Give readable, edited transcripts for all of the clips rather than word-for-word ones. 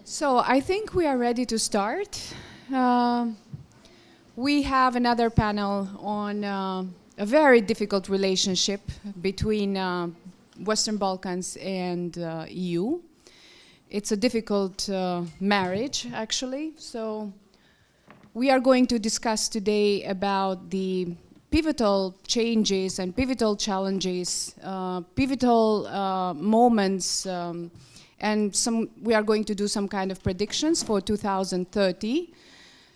So I think we are ready to start. We have another panel on a very difficult relationship between Western Balkans and EU. It's a difficult marriage, actually. So we are going to discuss today about the pivotal changes and pivotal challenges, pivotal moments, and we are going to do some kind of predictions for 2030.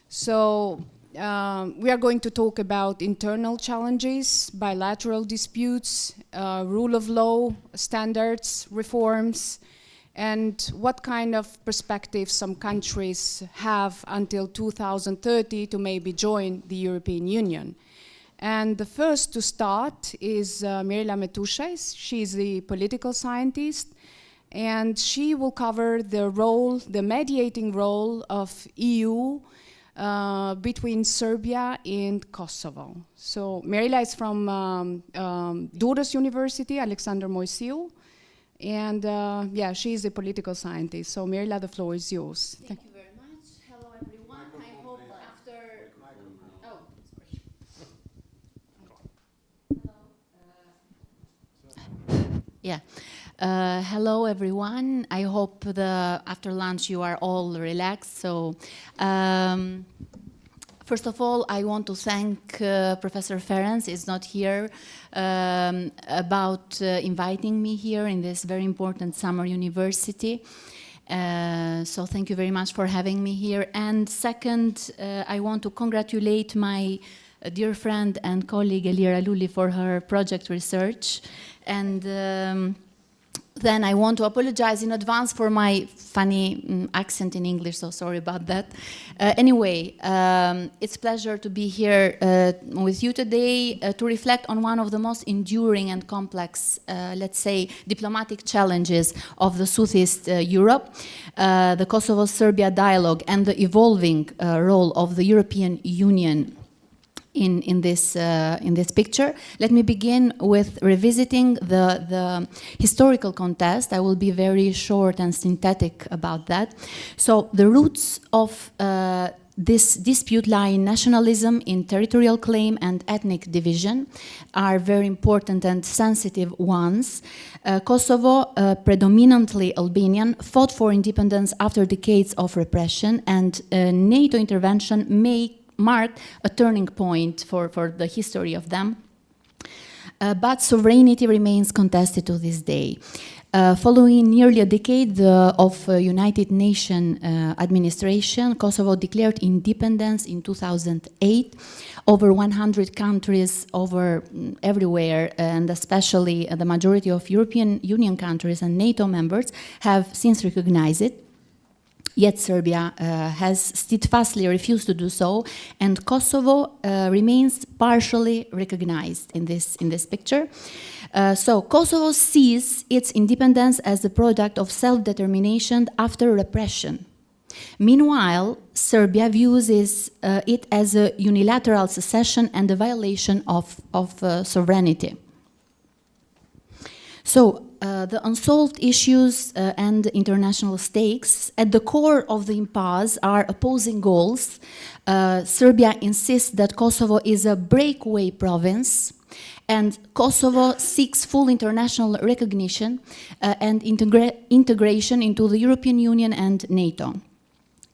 So we are going to talk about internal challenges, bilateral disputes, rule of law, standards, reforms, and what kind of perspectives some countries have until 2030 to maybe join the European Union. And the first to start is Mirela Metushaj. She's the political scientist, and she will cover the role, the mediating role of EU between Serbia and Kosovo. So Mirela is from Durrës University, Aleksander Moisiu, and yeah, she's a political scientist. So Mirela, the floor is yours. Thank you very much. Hello everyone. I hope after... Oh, sorry. Yeah. Hello everyone. I hope after lunch you are all relaxed. So first of all, I want to thank Professor Ferenc is not here about inviting me here in this very important summer university. So thank you very much for having me here. And second, I want to congratulate my dear friend and colleague Elira Lulli for her project research. And then I want to apologize in advance for my funny accent in English, so sorry about that. Anyway, it's a pleasure to be here with you today to reflect on one of the most enduring and complex, let's say, diplomatic challenges of the Southeast Europe, the Kosovo-Serbia dialogue and the evolving role of the European Union in this picture. Let me begin with revisiting the historical context. I will be very short and synthetic about that. So the roots of this dispute lie in nationalism, in territorial claim and ethnic division are very important and sensitive ones. Kosovo, predominantly Albanian, fought for independence after decades of repression, and NATO intervention marked a turning point for the history of them. But sovereignty remains contested to this day. Following nearly a decade of United Nations administration, Kosovo declared independence in 2008. Over 100 countries everywhere, and especially the majority of European Union countries and NATO members, have since recognized it. Yet Serbia has steadfastly refused to do so, and Kosovo remains partially recognized in this picture. So Kosovo sees its independence as the product of self-determination after repression. Meanwhile, Serbia views it as a unilateral secession and a violation of sovereignty. So the unsolved issues and international stakes at the core of the impasse are opposing goals. Serbia insists that Kosovo is a breakaway province, and Kosovo seeks full international recognition and integration into the European Union and NATO.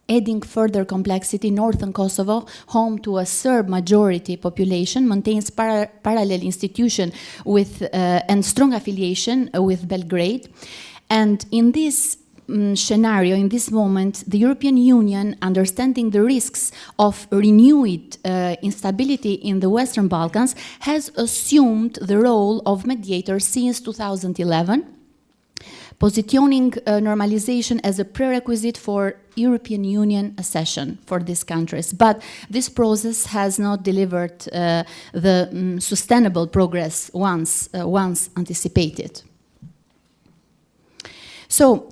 Adding further complexity, northern Kosovo, home to a Serb majority population, maintains parallel institution and strong affiliation with Belgrade. And in this scenario, in this moment, the European Union, understanding the risks of renewed instability in the Western Balkans, has assumed the role of mediator since 2011. Positioning normalization as a prerequisite for European Union accession for these countries. But this process has not delivered the sustainable progress once anticipated. So,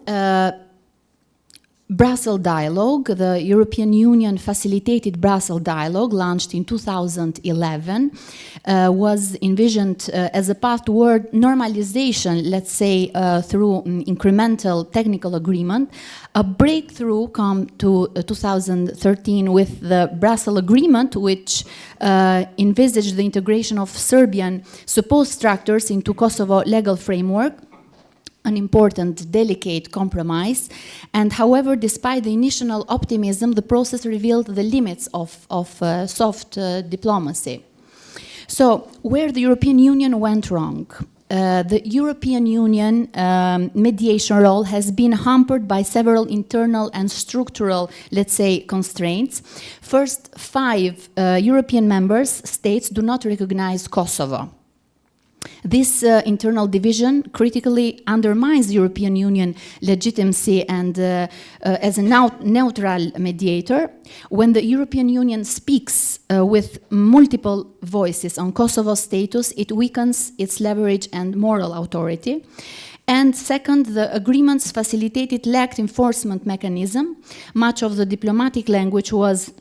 Brussels dialogue, the European Union facilitated Brussels dialogue, launched in 2011, was envisioned as a path toward normalization, let's say, through incremental technical agreement. A breakthrough come to 2013 with the Brussels Agreement, which envisaged the integration of Serbian support structures into Kosovo legal framework, an important, delicate compromise. And however, despite the initial optimism, the process revealed the limits of soft diplomacy. So, where the European Union went wrong? The European Union mediation role has been hampered by several internal and structural, let's say, constraints. First, 5 European member states do not recognize Kosovo. This internal division critically undermines the European Union legitimacy and as a neutral mediator. When the European Union speaks with multiple voices on Kosovo's status, it weakens its leverage and moral authority. And second, the agreements facilitated lacked enforcement mechanism. Much of the diplomatic language was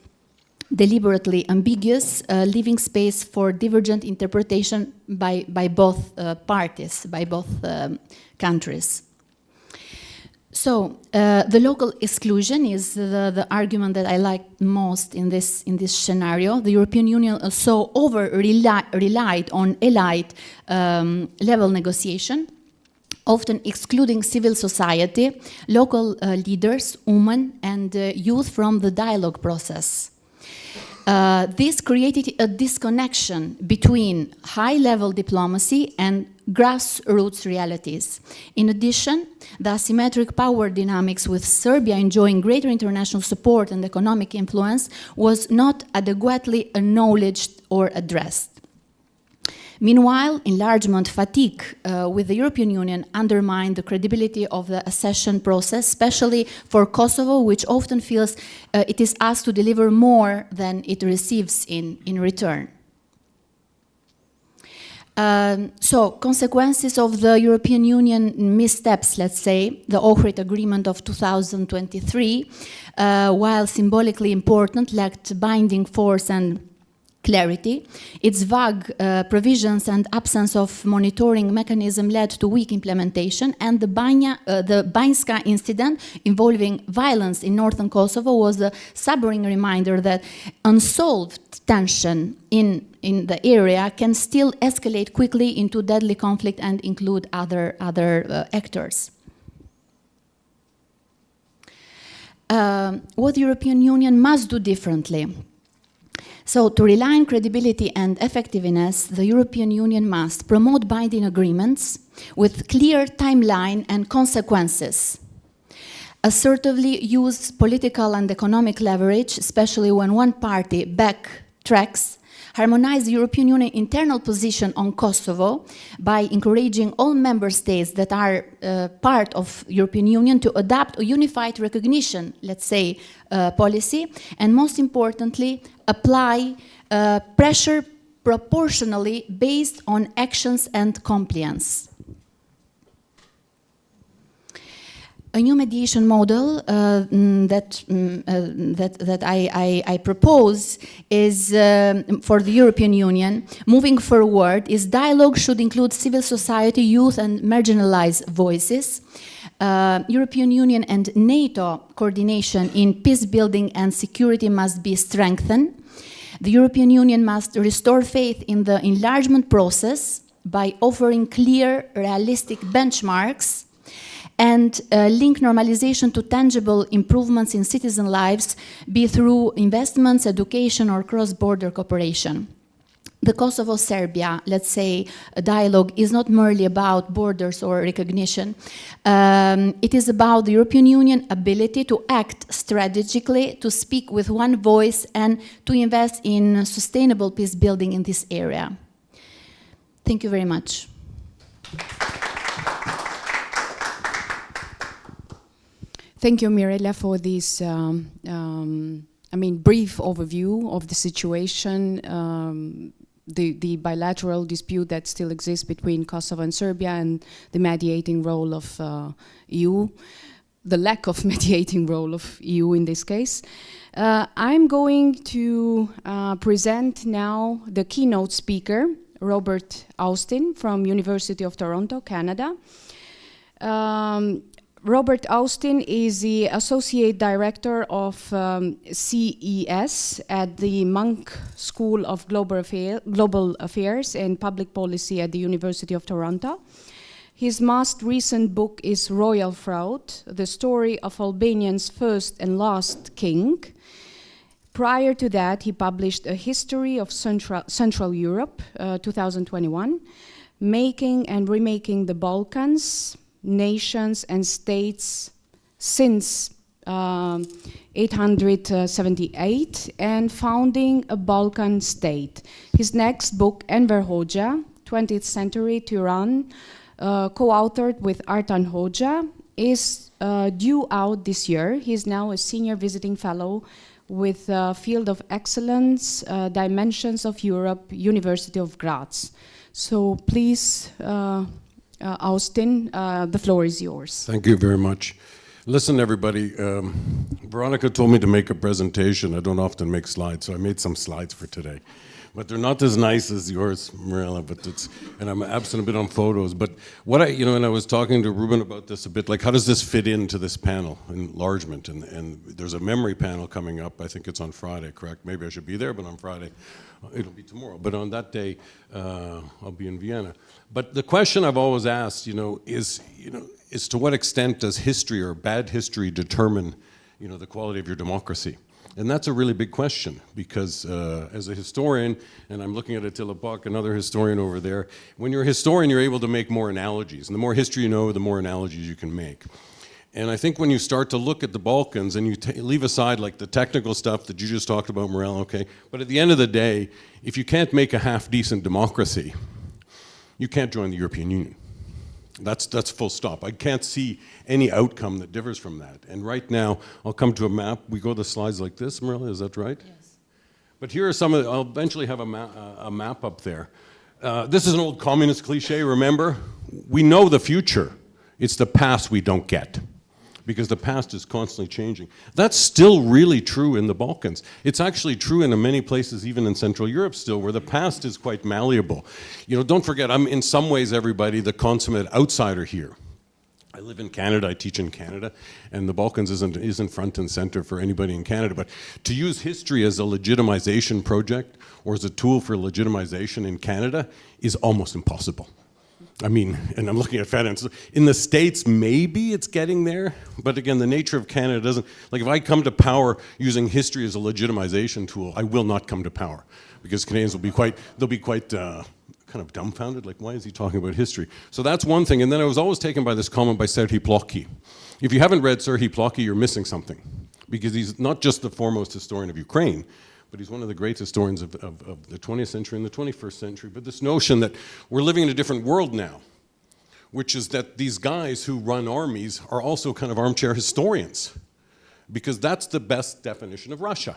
deliberately ambiguous, leaving space for divergent interpretation by both parties, by both countries. So the local exclusion is the argument that I like most in this scenario. The European Union also relied on allied level negotiation, often excluding civil society, local leaders, women, and youth from the dialogue process. This created a disconnection between high-level diplomacy and grassroots realities. In addition, the asymmetric power dynamics with Serbia enjoying greater international support and economic influence was not adequately acknowledged or addressed. Meanwhile, enlargement fatigue with the European Union undermined the credibility of the accession process, especially for Kosovo, which often feels it is asked to deliver more than it receives in return. So, consequences of the European Union missteps, let's say, the Ohrid Agreement of 2023, while symbolically important, lacked binding force and clarity. Its vague provisions and absence of monitoring mechanism led to weak implementation, and the Banjska incident involving violence in northern Kosovo was a sobering reminder that unsolved tension in the area can still escalate quickly into deadly conflict and include other actors. What the European Union must do differently. So, to rely on credibility and effectiveness, the European Union must promote binding agreements with clear timeline and consequences, assertively use political and economic leverage, especially when one party backtracks, harmonize the European Union internal position on Kosovo by encouraging all member states that are part of European Union to adopt a unified recognition, let's say, policy, and most importantly, apply pressure proportionally based on actions and compliance. A new mediation model that I propose is for the European Union. Moving forward, is dialogue should include civil society, youth, and marginalized voices. European Union and NATO coordination in peace building and security must be strengthened. The European Union must restore faith in the enlargement process by offering clear, realistic benchmarks and link normalization to tangible improvements in citizen lives, be through investments, education, or cross-border cooperation. The Kosovo-Serbia, let's say, dialogue is not merely about borders or recognition. It is about the European Union ability to act strategically, to speak with one voice, and to invest in sustainable peace building in this area. Thank you very much. Thank you, Mirela, for this brief overview of the situation, the bilateral dispute that still exists between Kosovo and Serbia, and the mediating role of EU. the lack of mediating role of EU in this case. I'm going to present now the keynote speaker, Robert Austin from University of Toronto, Canada. Robert Austin is the Associate Director of CES at the Monk School of Global Affairs and Public Policy at the University of Toronto. His most recent book is Royal Fraud, the story of Albania's first and last king. Prior to that, he published A History of Central Europe, 2021, Making and Remaking the Balkans, Nations and States since 878, and Founding a Balkan State. His next book, Enver Hoxha, 20th Century Turan, co-authored with Artan Hoxha, is due out this year. He's now a senior visiting fellow with Field of Excellence, Dimensions of Europe, University of Graz. So please, Austin, the floor is yours. Thank you very much. Listen, everybody, Veronica told me to make a presentation. I don't often make slides, so I made some slides for today. But they're not as nice as yours, Mirela, and I'm absent a bit on photos. But what and I was talking to Ruben about this a bit, like how does this fit into this panel, Enlargement? And there's a memory panel coming up. I think it's on Friday, correct? Maybe I should be there, but on Friday, it'll be tomorrow. But on that day, I'll be in Vienna. But the question I've always asked, is to what extent does history or bad history determine, the quality of your democracy? And that's a really big question because as a historian, and I'm looking at Attila Buck, another historian over there, when you're a historian, you're able to make more analogies. And the more history you know, the more analogies you can make. And I think when you start to look at the Balkans and you leave aside like the technical stuff that you just talked about, Mirela, okay, but at the end of the day, if you can't make a half-decent democracy, you can't join the European Union. That's full stop. I can't see any outcome that differs from that. And right now, I'll come to a map. We go to slides like this, Mirela, is that right? Yes. But here are some of I'll eventually have a map up there. This is an old communist cliche, remember? We know the future. It's the past we don't get, because the past is constantly changing. That's still really true in the Balkans. It's actually true in many places, even in Central Europe still, where the past is quite malleable. Don't forget, I'm in some ways, everybody, the consummate outsider here. I live in Canada, I teach in Canada, and the Balkans isn't front and center for anybody in Canada, but to use history as a legitimization project or as a tool for legitimization in Canada is almost impossible. I mean, and I'm looking at Fed, in the States, maybe it's getting there, but again, the nature of Canada doesn't, like if I come to power using history as a legitimization tool, I will not come to power, because Canadians will be quite, kind of dumbfounded, like why is he talking about history? So that's one thing, and then I was always taken by this comment by Serhii Plokhy. If you haven't read Serhii Plokhy, you're missing something, because he's not just the foremost historian of Ukraine, but he's one of the great historians of the 20th century and the 21st century. But this notion that we're living in a different world now, which is that these guys who run armies are also kind of armchair historians, because that's the best definition of Russia,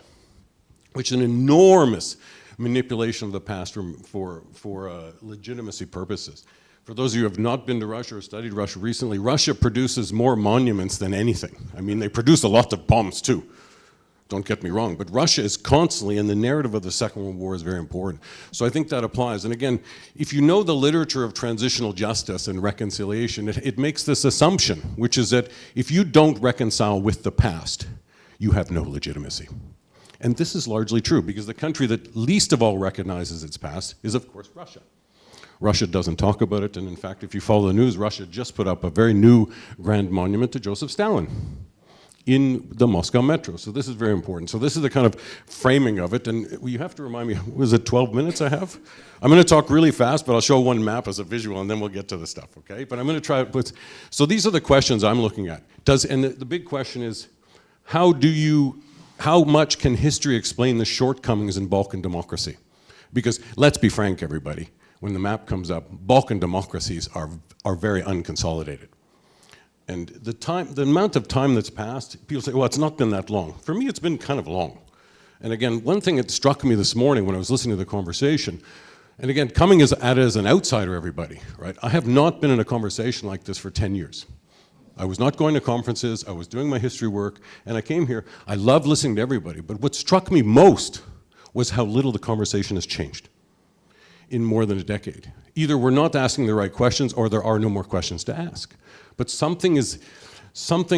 which is an enormous manipulation of the past for legitimacy purposes. For those of you who have not been to Russia or studied Russia recently, Russia produces more monuments than anything. I mean, they produce a lot of bombs too. Don't get me wrong, but Russia is constantly, and the narrative of the Second World War is very important. So I think that applies. And again, if you know the literature of transitional justice and reconciliation, it makes this assumption, which is that if you don't reconcile with the past, you have no legitimacy. And this is largely true, because the country that least of all recognizes its past is, of course, Russia. Russia doesn't talk about it, and in fact, if you follow the news, Russia just put up a very new grand monument to Joseph Stalin in the Moscow metro. So this is very important. So this is the kind of framing of it, and you have to remind me, was it 12 minutes I have? I'm going to talk really fast, but I'll show one map as a visual, and then we'll get to the stuff, okay? But I'm going to try to put, so these are the questions I'm looking at. And the big question is, how much can history explain the shortcomings in Balkan democracy? Because let's be frank, everybody, when the map comes up, Balkan democracies are very unconsolidated. And the amount of time that's passed, people say, well, it's not been that long. For me, it's been kind of long. And again, one thing that struck me this morning when I was listening to the conversation, and again, coming at it as an outsider, everybody, right? I have not been in a conversation like this for 10 years. I was not going to conferences, I was doing my history work, and I came here. I love listening to everybody, but what struck me most was how little the conversation has changed in more than a decade. Either we're not asking the right questions or there are no more questions to ask. But something,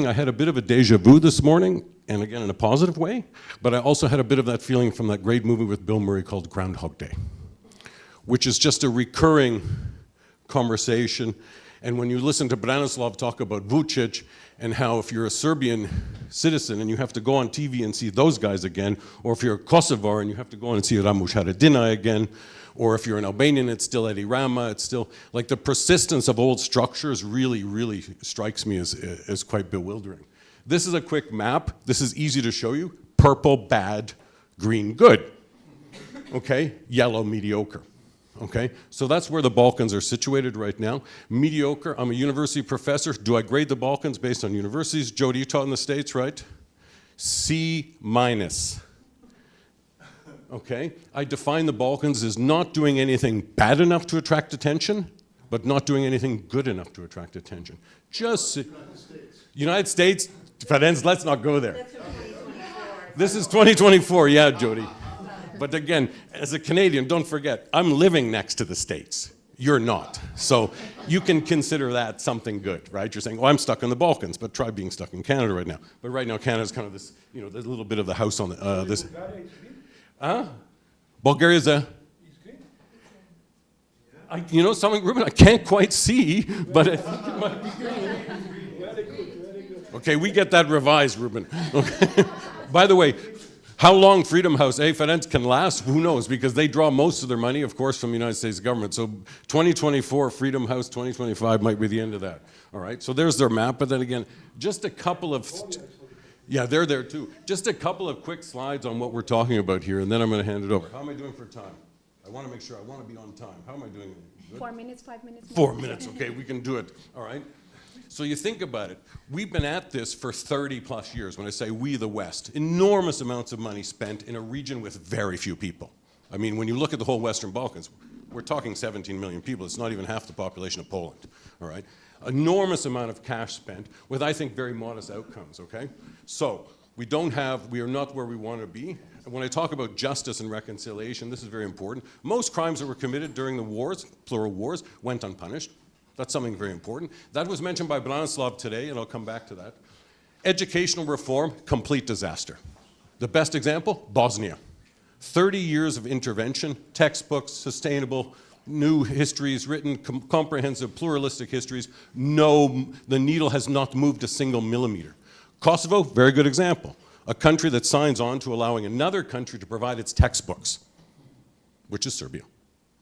I had a bit of a deja vu this morning, and again in a positive way, but I also had a bit of that feeling from that great movie with Bill Murray called Groundhog Day, which is just a recurring conversation. And when you listen to Branislav talk about Vucic and how if you're a Serbian citizen and you have to go on TV and see those guys again, or if you're a Kosovar and you have to go on and see Ramush Haradinaj again, or if you're an Albanian, it's still Edi Rama, it's still, like the persistence of old structures really, really strikes me as quite bewildering. This is a quick map. This is easy to show you. Purple, bad, green, good. Okay, yellow, mediocre. Okay, so that's where the Balkans are situated right now. Mediocre, I'm a university professor. Do I grade the Balkans based on universities? Jody, you taught in the States, right? C minus. Okay, I define the Balkans as not doing anything bad enough to attract attention, but not doing anything good enough to attract attention. Just United States, Ferenc, let's not go there. This is 2024, yeah, Jody. But again, as a Canadian, don't forget, I'm living next to the States. You're not. So you can consider that something good, right? You're saying, oh, I'm stuck in the Balkans, but try being stuck in Canada right now. But right now, Canada's kind of this, you know, there's a little bit of the house on the, this. Bulgaria's a, you know something, Ruben, I can't quite see, but I think it might be good. Okay, we get that revised, Ruben. Okay. By the way, how long Freedom House, Ferenc, can last, who knows, because they draw most of their money, of course, from the United States government. So 2024, Freedom House, 2025 might be the end of that. All right, so there's their map, but then again, just a couple of, yeah, they're there too. Just a couple of quick slides on what we're talking about here, and then I'm going to hand it over. How am I doing for time? I want to make sure, I want to be on time. How am I doing? Good? 4 minutes, 5 minutes. 4 minutes, okay, we can do it, all right? So you think about it, we've been at this for 30 plus years. When I say we, the West, enormous amounts of money spent in a region with very few people. I mean, when you look at the whole Western Balkans, we're talking 17 million people. It's not even half the population of Poland, all right? Enormous amount of cash spent with, I think, very modest outcomes, okay? So we are not where we want to be. And when I talk about justice and reconciliation, this is very important. Most crimes that were committed during the wars, plural wars, went unpunished. That's something very important. That was mentioned by Branislav today, and I'll come back to that. Educational reform, complete disaster. The best example, Bosnia. 30 years of intervention, textbooks, sustainable, new histories written, comprehensive, pluralistic histories. No, the needle has not moved a single millimeter. Kosovo, very good example. A country that signs on to allowing another country to provide its textbooks, which is Serbia,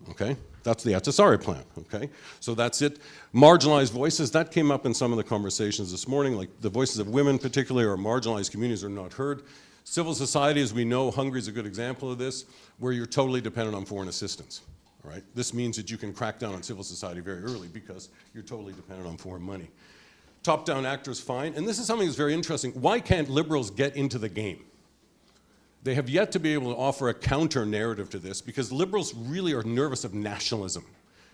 okay? That's the Ahtisaari plan, okay? So that's it. Marginalized voices, that came up in some of the conversations this morning, like the voices of women particularly, or marginalized communities are not heard. Civil society, as we know, Hungary is a good example of this, where you're totally dependent on foreign assistance, all right? This means that you can crack down on civil society very early because you're totally dependent on foreign money. Top-down actors, fine. And this is something that's very interesting. Why can't liberals get into the game? They have yet to be able to offer a counter-narrative to this because liberals really are nervous of nationalism.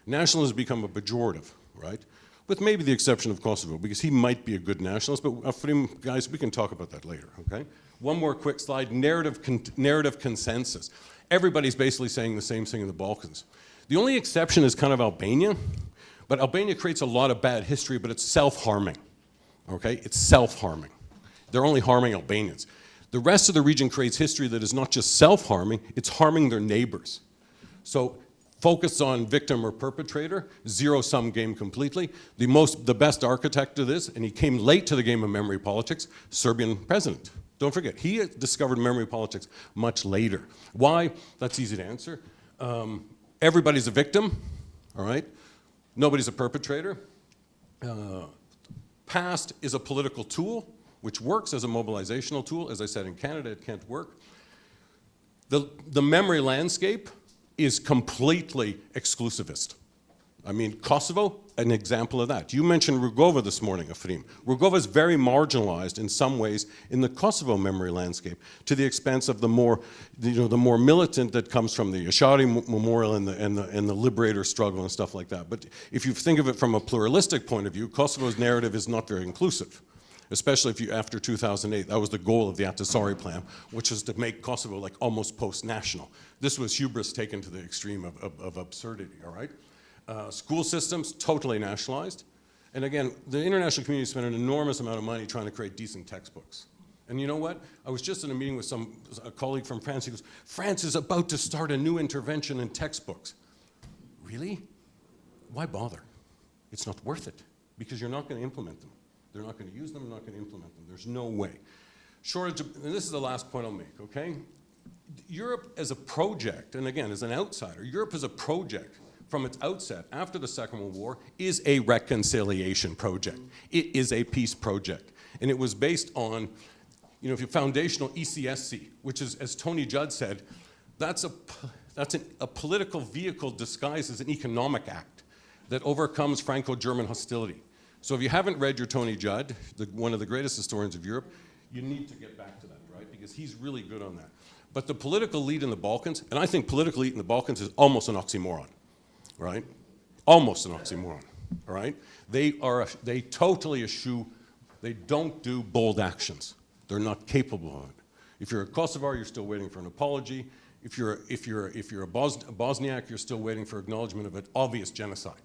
Nationalism has become a pejorative, right? With maybe the exception of Kosovo, because he might be a good nationalist, but Afrim, guys, we can talk about that later, okay? One more quick slide, narrative consensus. Everybody's basically saying the same thing in the Balkans. The only exception is kind of Albania, but Albania creates a lot of bad history, but it's self-harming, okay? It's self-harming. They're only harming Albanians. The rest of the region creates history that is not just self-harming, it's harming their neighbors. So focus on victim or perpetrator, zero-sum game completely. The best architect of this, and he came late to the game of memory politics, Serbian president. Don't forget, he discovered memory politics much later. Why? That's easy to answer. Everybody's a victim, all right? Nobody's a perpetrator. Past is a political tool, which works as a mobilizational tool. As I said, in Canada, it can't work. The memory landscape is completely exclusivist, I mean, Kosovo, an example of that. You mentioned Rugova this morning, Afrim. Rugova is very marginalized in some ways in the Kosovo memory landscape, to the expense of the more militant that comes from the Ashari Memorial and the Liberator struggle and stuff like that. But if you think of it from a pluralistic point of view, Kosovo's narrative is not very inclusive, especially if you, after 2008, that was the goal of the Ahtisaari plan, which was to make Kosovo like almost post-national. This was hubris taken to the extreme of absurdity, all right? School systems, totally nationalized. And again, the international community spent an enormous amount of money trying to create decent textbooks. And you know what? I was just in a meeting with a colleague from France. He goes, France is about to start a new intervention in textbooks. Really? Why bother? It's not worth it, because you're not going to implement them. They're not going to use them, they're not going to implement them. There's no way. Shortage of, and this is the last point I'll make, okay? Europe as a project, and again, as an outsider, Europe as a project from its outset, after the Second World War, is a reconciliation project. It is a peace project. And it was based on, if you foundational ECSC, which is, as Tony Judd said, that's a political vehicle disguised as an economic act that overcomes Franco-German hostility. So if you haven't read your Tony Judd, one of the greatest historians of Europe, you need to get back to that, right? Because he's really good on that. But the political lead in the Balkans, and I think political lead in the Balkans is almost an oxymoron. Right? Almost an oxymoron, all right? They totally eschew, they don't do bold actions. They're not capable of it. If you're a Kosovar, you're still waiting for an apology. If you're a Bosniak, you're still waiting for acknowledgement of an obvious genocide.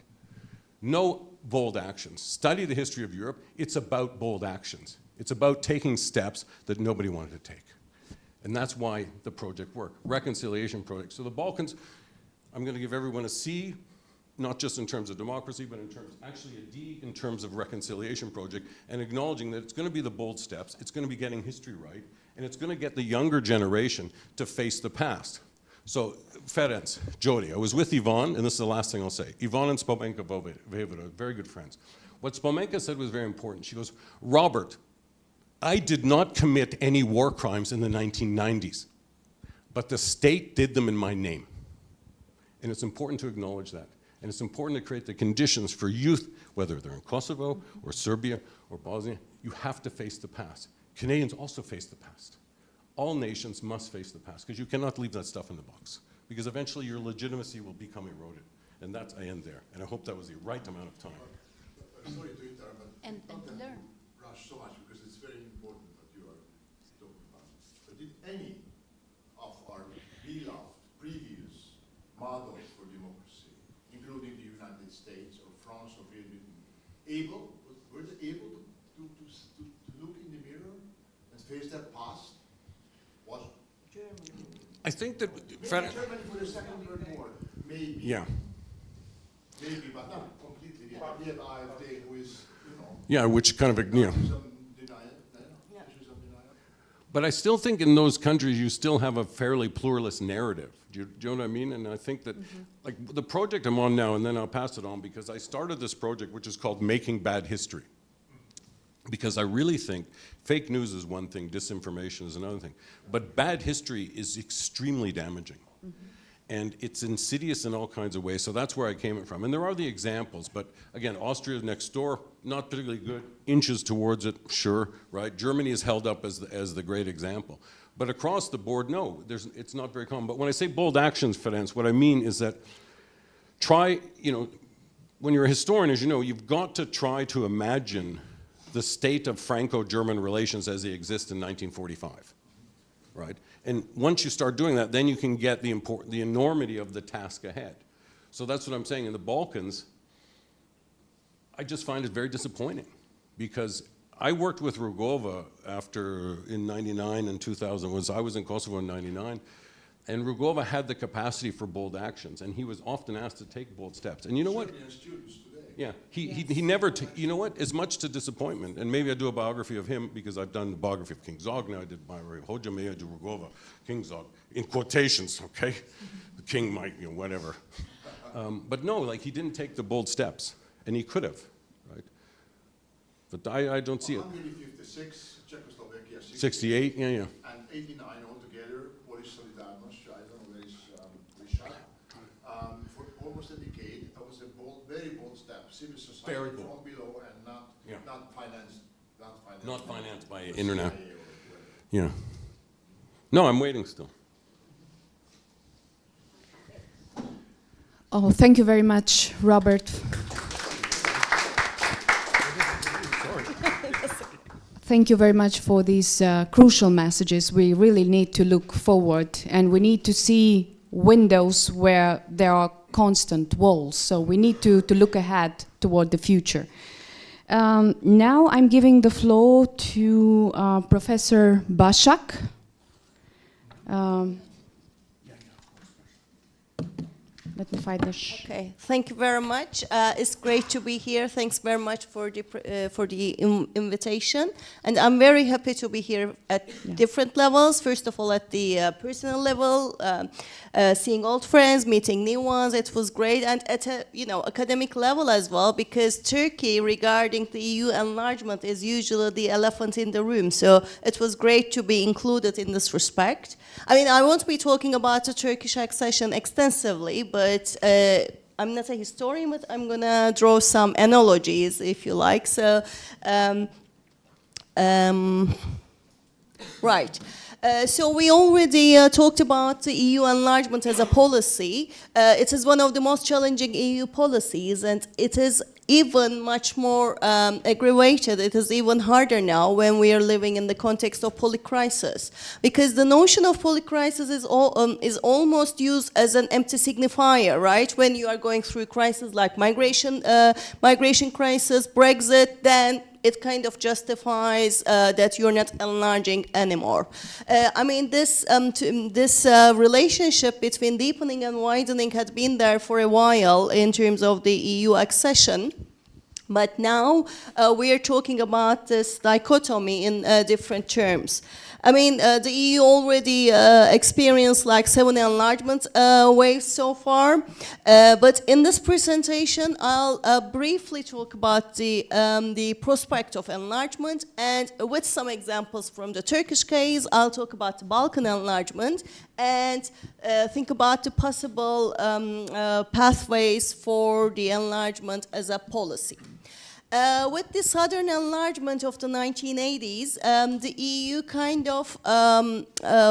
No bold actions. Study the history of Europe. It's about bold actions. It's about taking steps that nobody wanted to take. And that's why the project worked. Reconciliation project. So the Balkans, I'm going to give everyone a C, not just in terms of democracy, but in terms, actually a D in terms of reconciliation project, and acknowledging that it's going to be the bold steps, it's going to be getting history right, and it's going to get the younger generation to face the past. So, Ferenc, Jody, I was with Ivan, and this is the last thing I'll say. Ivan and Spomenka Vojvoda, very good friends. What Spomenka said was very important. She goes, Robert, I did not commit any war crimes in the 1990s, but the state did them in my name. And it's important to acknowledge that. And it's important to create the conditions for youth, whether they're in Kosovo or Serbia or Bosnia, you have to face the past. Canadians also face the past. All nations must face the past, because you cannot leave that stuff in the box, because eventually your legitimacy will become eroded. And that's, I end there. And I hope that was the right amount of time. Sorry to interrupt, but and learn. Rush so much, because it's very important what you are talking about. But did any of our beloved previous models for democracy, including the United States or France or Great Britain, were they able to look in the mirror and face their past? Was Germany. I think that... Germany for the Second World War, maybe. Yeah. Maybe, but not completely. We have AfD, who is, Yeah, which kind of, fascism denial. But I still think in those countries you still have a fairly pluralist narrative. Do you know what I mean? And I think that, like the project I'm on now, and then I'll pass it on, because I started this project which is called Making Bad History. Because I really think fake news is one thing, disinformation is another thing. But bad history is extremely damaging. And it's insidious in all kinds of ways, so that's where I came from. And there are the examples, but again, Austria next door, not particularly good, inches towards it, sure, right? Germany is held up as the great example. But across the board, no, it's not very common. But when I say bold actions, Ferenc, what I mean is that try, when you're a historian, as you know, you've got to try to imagine the state of Franco-German relations as they exist in 1945, right? And once you start doing that, then you can get the enormity of the task ahead. So that's what I'm saying. In the Balkans, I just find it very disappointing, because I worked with Rugova in 99 and 2000. I was in Kosovo in 99, and Rugova had the capacity for bold actions, and he was often asked to take bold steps. And you know what? Serbian students today. Yeah, he never, you know what, as much to disappointment, and maybe I do a biography of him, because I've done the biography of King Zog now, I did biography of Hodja, I do Rugova, King Zog, in quotations, okay? The king might, whatever. But no, like, he didn't take the bold steps, and he could have, right? But I don't see it. Hungary 56, Czechoslovakia 68, yeah. And 89 altogether, Polish Solidarność, I don't know where is Prishtina. For almost a decade, I was a civil society Very from cool. below and not, Yeah. not financed, Not financed by the internet. CIA or whoever. Yeah. No, I'm waiting still. Oh, thank you very much, Robert. Thank you very much for these crucial messages. We really need to look forward, and we need to see windows where there are constant walls. So we need to look ahead toward the future. Now I'm giving the floor to Professor Başak. Let me find this. Okay, thank you very much. It's great to be here. Thanks very much for the invitation. And I'm very happy to be here at different levels. First of all, at the personal level, seeing old friends, meeting new ones. It was great, and at a academic level as well, because Turkey, regarding the EU enlargement, is usually the elephant in the room. So it was great to be included in this respect. I mean, I won't be talking about the Turkish accession extensively, but I'm not a historian, but I'm going to draw some analogies, if you like. So, right. So we already talked about the EU enlargement as a policy. It is one of the most challenging EU policies, and it is even much more aggravated. It is even harder now when we are living in the context of polycrisis, because the notion of polycrisis is almost used as an empty signifier, right? When you are going through crises like migration crisis, Brexit, then it kind of justifies that you're not enlarging anymore. I mean, this relationship between deepening and widening had been there for a while in terms of the EU accession. But now we are talking about this dichotomy in different terms. I mean, the EU already experienced like 7 enlargement waves so far. But in this presentation, I'll briefly talk about the prospect of enlargement, and with some examples from the Turkish case, I'll talk about the Balkan enlargement and think about the possible pathways for the enlargement as a policy. With the southern enlargement of the 1980s, the EU kind of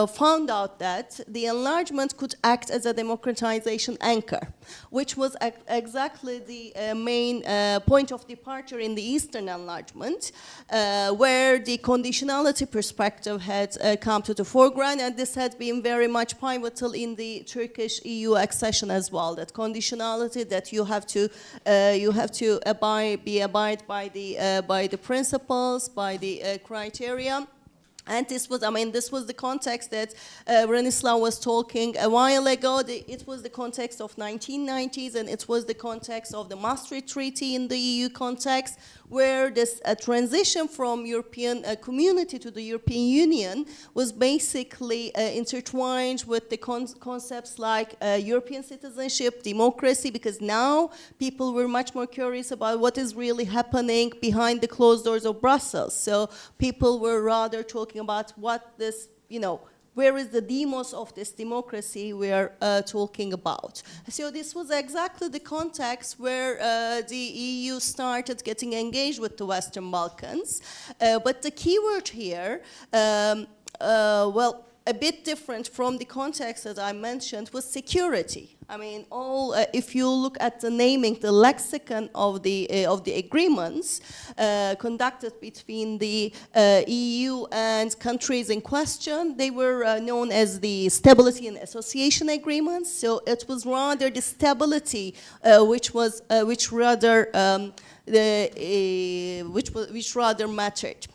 found out that the enlargement could act as a democratization anchor, which was exactly the main point of departure in the Eastern enlargement, where the conditionality perspective had come to the foreground, and this had been very much pivotal in the Turkish EU accession as well. That conditionality, that you have to abide by the principles, by the criteria. And this was the context that Branislav was talking a while ago. It was the context of 1990s, and it was the context of the Maastricht Treaty in the EU context, where this transition from European community to the European Union was basically intertwined with the concepts like European citizenship, democracy, because now people were much more curious about what is really happening behind the closed doors of Brussels. So people were rather talking about what this, where is the demos of this democracy we are talking about. So this was exactly the context where the EU started getting engaged with the Western Balkans. But the key word here, a bit different from the context that I mentioned, was security. I mean, if you look at the naming, the lexicon of the agreements conducted between the EU and countries in question, they were known as the Stability and Association Agreements. So it was rather the stability which rather mattered.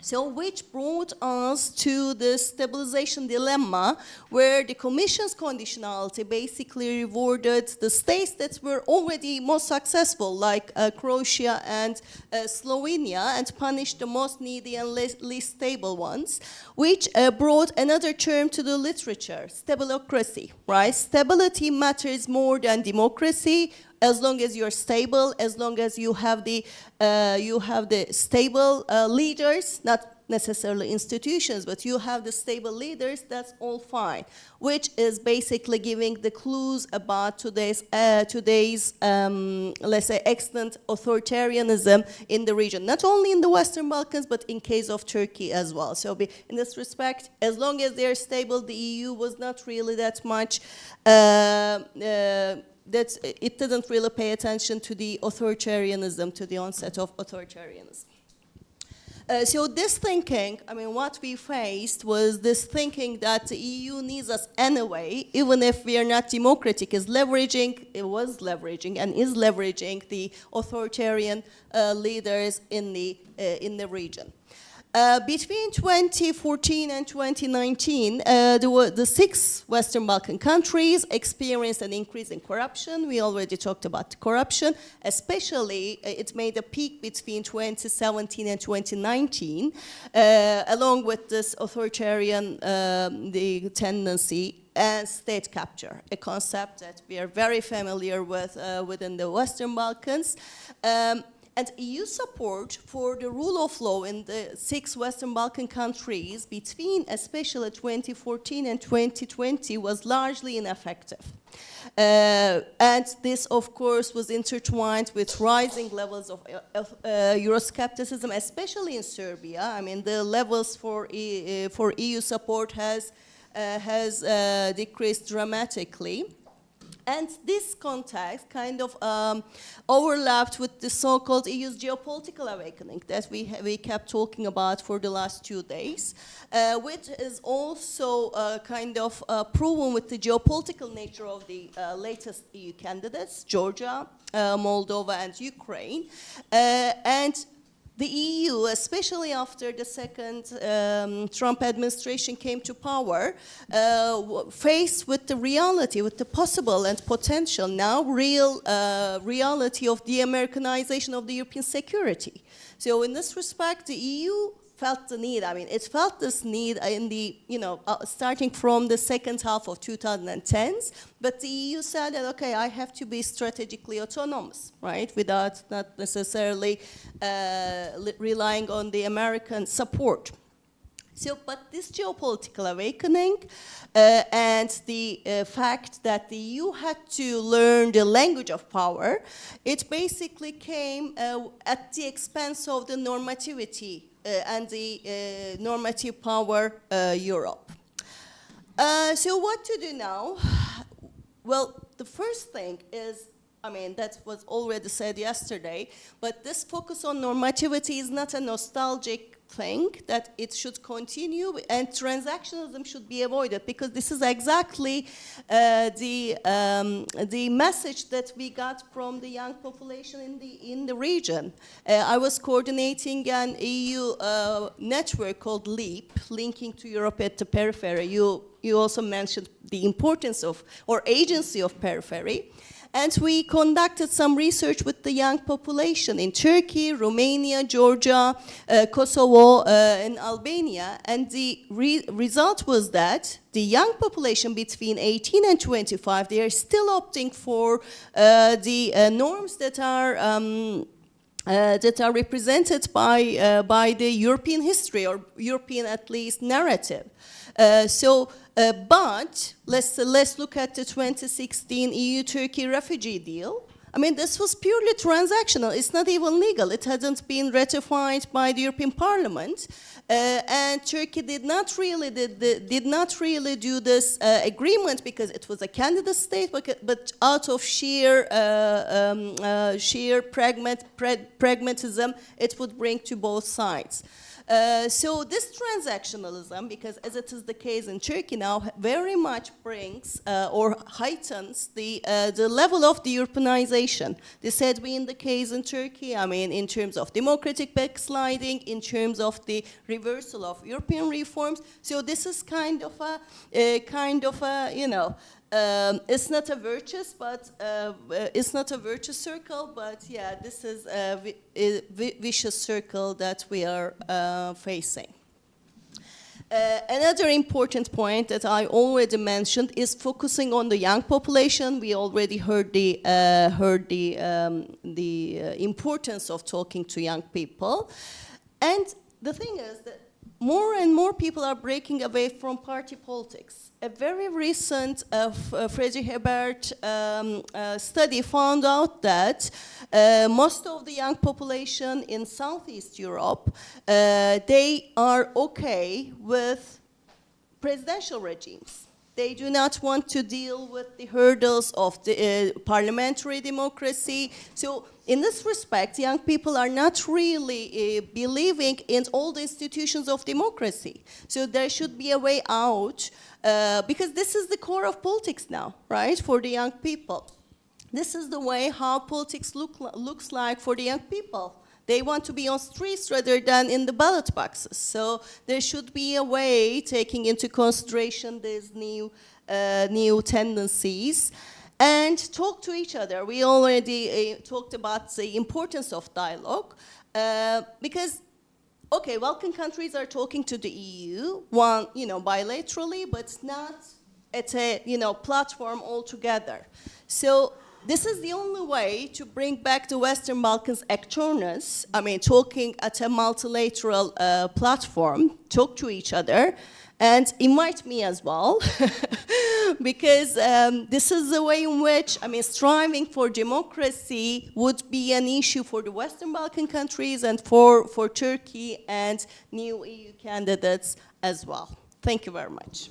So which brought us to the stabilization dilemma, where the Commission's conditionality basically rewarded the states that were already most successful, like Croatia and Slovenia, and punished the most needy and least stable ones, which brought another term to the literature, stabilocracy, right? Stability matters more than democracy. as long as you're stable, as long as you have the stable leaders, not necessarily institutions, but you have the stable leaders, that's all fine, which is basically giving the clues about today's let's say, extant authoritarianism in the region, not only in the Western Balkans, but in case of Turkey as well. So in this respect, as long as they're stable, the EU was not really that much, that it didn't really pay attention to the authoritarianism, to the onset of authoritarianism. So this thinking, I mean, what we faced was this thinking that the EU needs us anyway, even if we are not democratic, it was leveraging and is leveraging the authoritarian leaders in the region. Between 2014 and 2019, the 6 Western Balkan countries experienced an increase in corruption. We already talked about corruption. Especially, it made a peak between 2017 and 2019, along with this authoritarian the tendency and state capture, a concept that we are very familiar with within the Western Balkans. And EU support for the rule of law in the 6 Western Balkan countries between especially 2014 and 2020 was largely ineffective. And this, of course, was intertwined with rising levels of Euroscepticism, especially in Serbia. I mean, the levels for EU support has decreased dramatically. And this context kind of overlapped with the so-called EU's geopolitical awakening that we kept talking about for the last 2 days, which is also kind of proven with the geopolitical nature of the latest EU candidates, Georgia, Moldova, and Ukraine. And the EU, especially after the second Trump administration came to power, faced with the reality, with the possible and potential, now real reality of the Americanization of the European security. So in this respect, the EU felt the need. I mean, it felt this need in the, starting from the second half of 2010s, but the EU said that, okay, I have to be strategically autonomous, right, without not necessarily relying on the American support. So, but this geopolitical awakening and the fact that the EU had to learn the language of power, it basically came at the expense of the normativity and the normative power Europe. So what to do now? Well, the first thing is, I mean, that was already said yesterday, but this focus on normativity is not a nostalgic thing, that it should continue, and transactionalism should be avoided, because this is exactly the message that we got from the young population in the region. I was coordinating an EU network called LEAP, linking to Europe at the periphery. You also mentioned the importance of, or agency of, periphery. And we conducted some research with the young population in Turkey, Romania, Georgia, Kosovo, and Albania. And the result was that the young population between 18 and 25, they are still opting for the norms that are represented by the European history, or European, at least, narrative. But let's look at the 2016 EU-Turkey refugee deal. I mean, this was purely transactional. It's not even legal. It hadn't been ratified by the European Parliament, and Turkey did not really do this agreement because it was a candidate state, but out of sheer pragmatism, it would bring to both sides. So this transactionalism, because as it is the case in Turkey now, very much brings or heightens the level of the Europeanization. This had been the case in Turkey, I mean, in terms of democratic backsliding, in terms of the reversal of European reforms. So this is kind of a it's not a virtuous, but it's not a virtuous circle. But yeah, this is a vicious circle that we are facing. Another important point that I already mentioned is focusing on the young population. We already heard the importance of talking to young people, and the thing is that more and more people are breaking away from party politics. A very recent Friedrich Ebert study found out that most of the young population in Southeast Europe, they are okay with presidential regimes. They do not want to deal with the hurdles of the parliamentary democracy. So in this respect, young people are not really believing in all the institutions of democracy. So there should be a way out, because this is the core of politics now, right, for the young people. This is the way how politics looks like for the young people. They want to be on streets rather than in the ballot boxes. So there should be a way taking into consideration these new tendencies and talk to each other. We already talked about the importance of dialogue because, okay, Balkan countries are talking to the EU, one, bilaterally, but not at a, platform altogether. So this is the only way to bring back the Western Balkans actors, talking at a multilateral platform, talk to each other, and invite me as well, because this is the way in which, striving for democracy would be an issue for the Western Balkan countries and for Turkey and new EU candidates as well. Thank you very much.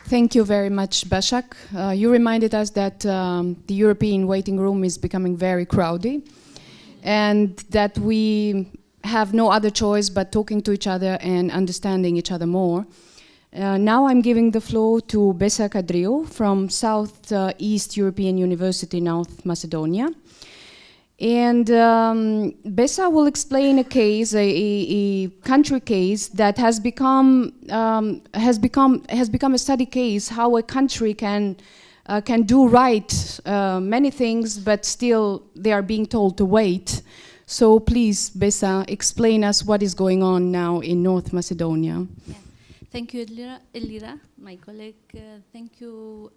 Thank you very much, Başak. You reminded us that the European waiting room is becoming very crowded and that we have no other choice but talking to each other and understanding each other more. Now I'm giving the floor to Besa Kadriu from Southeast European University, North Macedonia. And Besa will explain a case, a country case that has become a study case, how a country can do right many things, but still they are being told to wait. So please, Besa, explain us what is going on now in North Macedonia. Yeah. Thank you, Elira, my colleague. Thank you,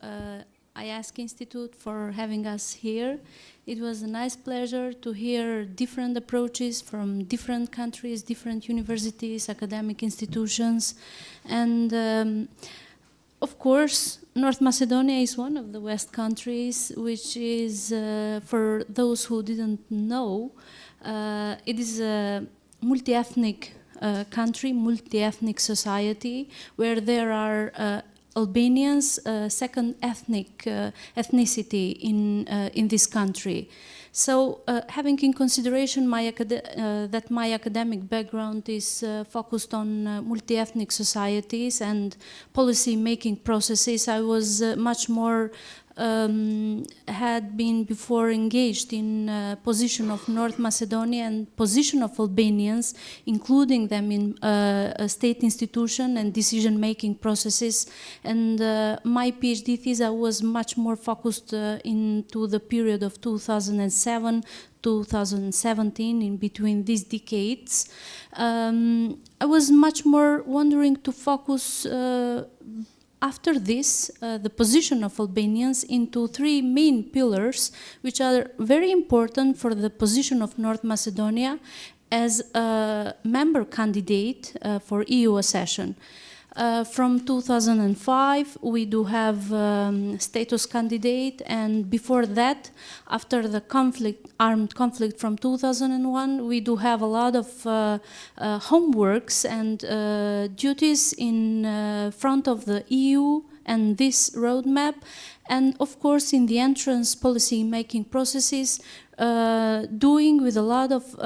IASC Institute, for having us here. It was a nice pleasure to hear different approaches from different countries, different universities, academic institutions. And of course, North Macedonia is one of the West countries, which is, for those who didn't know, it is a multi-ethnic country, multi-ethnic society, where there are Albanians, second ethnicity in this country. So, having in consideration that my academic background is focused on multi-ethnic societies and policy-making processes, I was much more had been before engaged in position of North Macedonia and position of Albanians, including them in state institution and decision-making processes. And my PhD thesis was much more focused into the period of 2007 2017, in between these decades. I was much more wondering to focus after this, the position of Albanians into three main pillars, which are very important for the position of North Macedonia as a member candidate for EU accession. From 2005, we do have status candidate, and before that, after the armed conflict from 2001, we do have a lot of homeworks and duties in front of the EU and this roadmap, and of course in the entrance policy making processes, doing with a lot of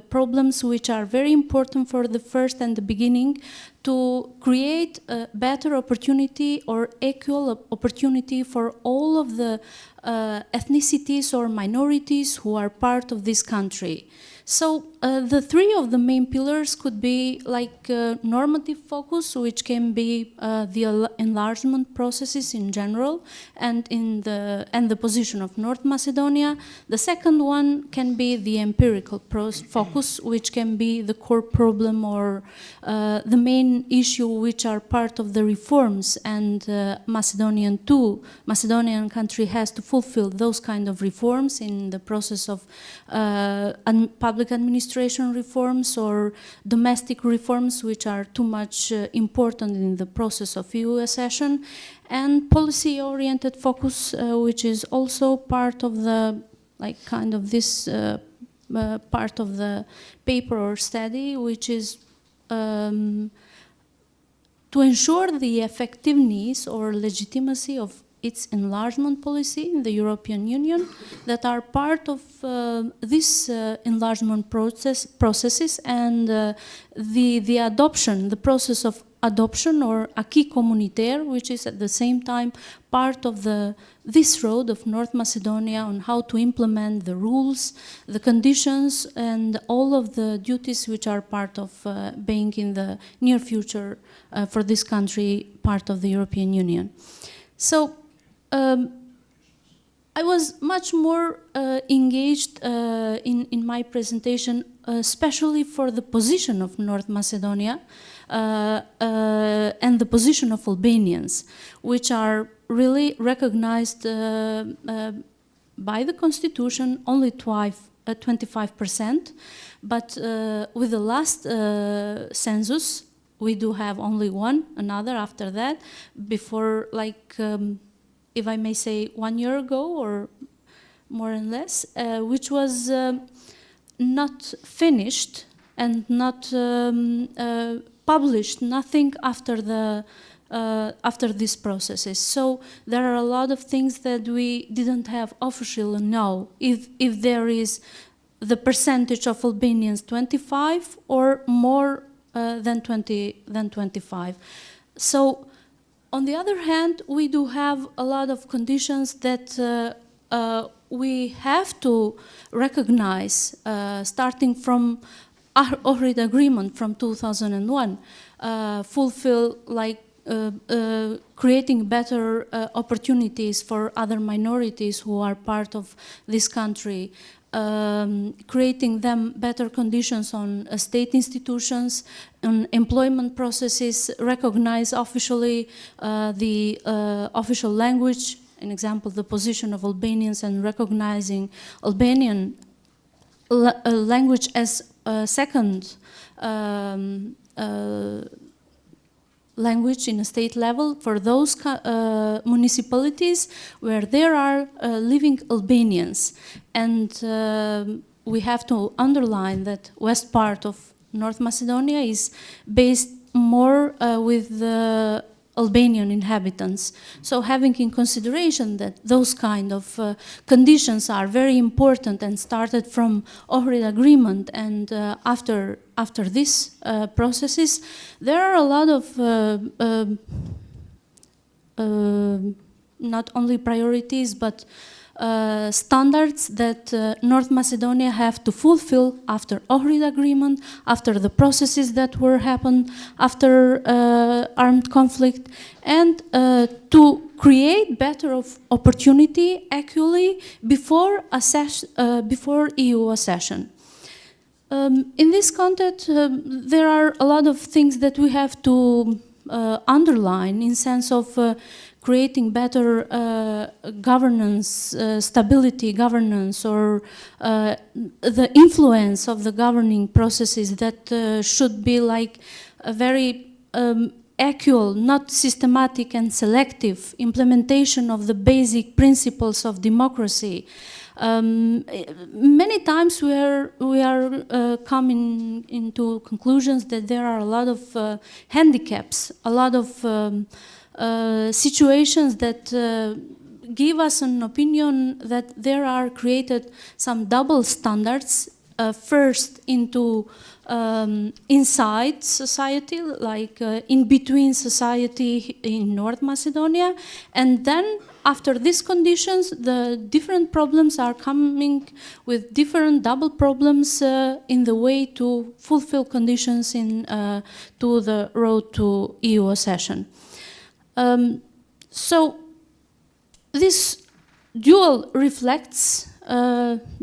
problems which are very important for the first and the beginning, to create a better opportunity or equal opportunity for all of the ethnicities or minorities who are part of this country. So the three of the main pillars could be like normative focus, which can be the enlargement processes in general, general and the position of North Macedonia. The second one can be the empirical focus, which can be the core problem or the main issue which are part of the reforms, and Macedonian country has to fulfill those kind of reforms in the process of public administration reforms or domestic reforms, which are too much important in the process of EU accession, and policy-oriented focus, which is also part of the part of the paper or study, which is to ensure the effectiveness or legitimacy of its enlargement policy in the European Union that are part of this enlargement processes and the adoption, the process of adoption or acquis communautaire, which is at the same time part of this road of North Macedonia on how to implement the rules, the conditions, and all of the duties which are part of being in the near future for this country part of the European Union. So I was much more engaged in my presentation, especially for the position of North Macedonia and the position of Albanians, which are really recognized by the constitution only 25%, but with the last census, we do have only another after that, before if I may say 1 year ago or more and less, which was not finished and not published, nothing after these processes. So there are a lot of things that we didn't have officially know if there is the percentage of Albanians 25 or more than 25. So on the other hand, we do have a lot of conditions that we have to recognize, starting from Ohrid Agreement from 2001, fulfill creating better opportunities for other minorities who are part of this country, creating them better conditions on state institutions, on employment processes, recognize officially the official language, an example, the position of Albanians, and recognizing Albanian language as a second language in a state level for those municipalities where there are living Albanians. And we have to underline that west part of North Macedonia is based more with the Albanian inhabitants. So having in consideration that those kind of conditions are very important and started from Ohrid Agreement, and after these processes, there are a lot of not only priorities but standards that North Macedonia have to fulfill after Ohrid Agreement, after the processes that were happened after armed conflict, and to create better opportunity actually before EU accession. In this context, there are a lot of things that we have to underline in sense of creating better governance, stability governance, or the influence of the governing processes that should be like a very equal, not systematic and selective implementation of the basic principles of democracy. Many times we are coming into conclusions that there are a lot of handicaps, a lot of situations that give us an opinion that there are created some double standards, first into inside society, like in between society in North Macedonia, and then after these conditions, the different problems are coming with different double problems in the way to fulfill conditions to the road to EU accession. So this duel reflects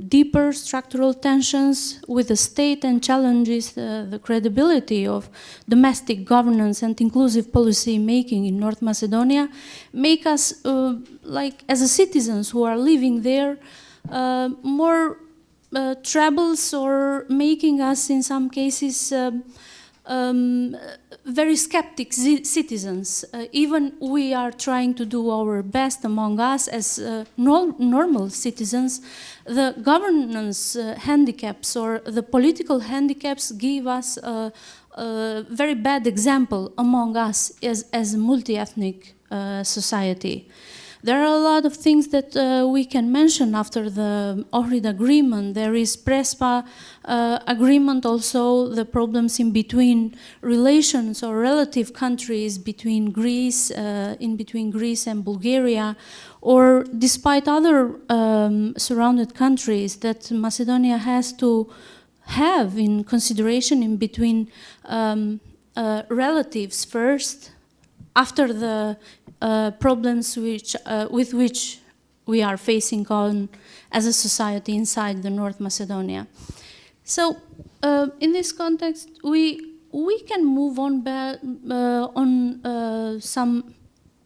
deeper structural tensions with the state and challenges the credibility of domestic governance and inclusive policy making in North Macedonia, make us, like as a citizens who are living there, more troubles, or making us in some cases very skeptic citizens. Even we are trying to do our best among us as normal citizens, the governance handicaps or the political handicaps give us a very bad example among us as a multi-ethnic society. There are a lot of things that we can mention after the Ohrid agreement. There is Prespa agreement, also the problems in between relations or relative countries between Greece, in between Greece and Bulgaria, or despite other surrounded countries that Macedonia has to have in consideration in between relatives first, after the problems with which we are facing on as a society inside the North Macedonia. So in this context, we can move on some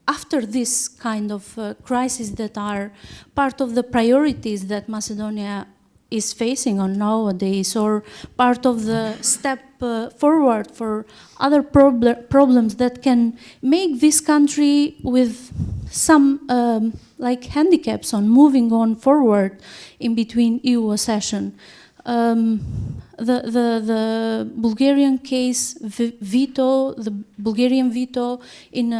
after this kind of crises that are part of the priorities that Macedonia is facing on nowadays, or part of the step forward for other problems that can make this country with some like handicaps on moving on forward in between EU accession. The Bulgarian case veto, the Bulgarian veto in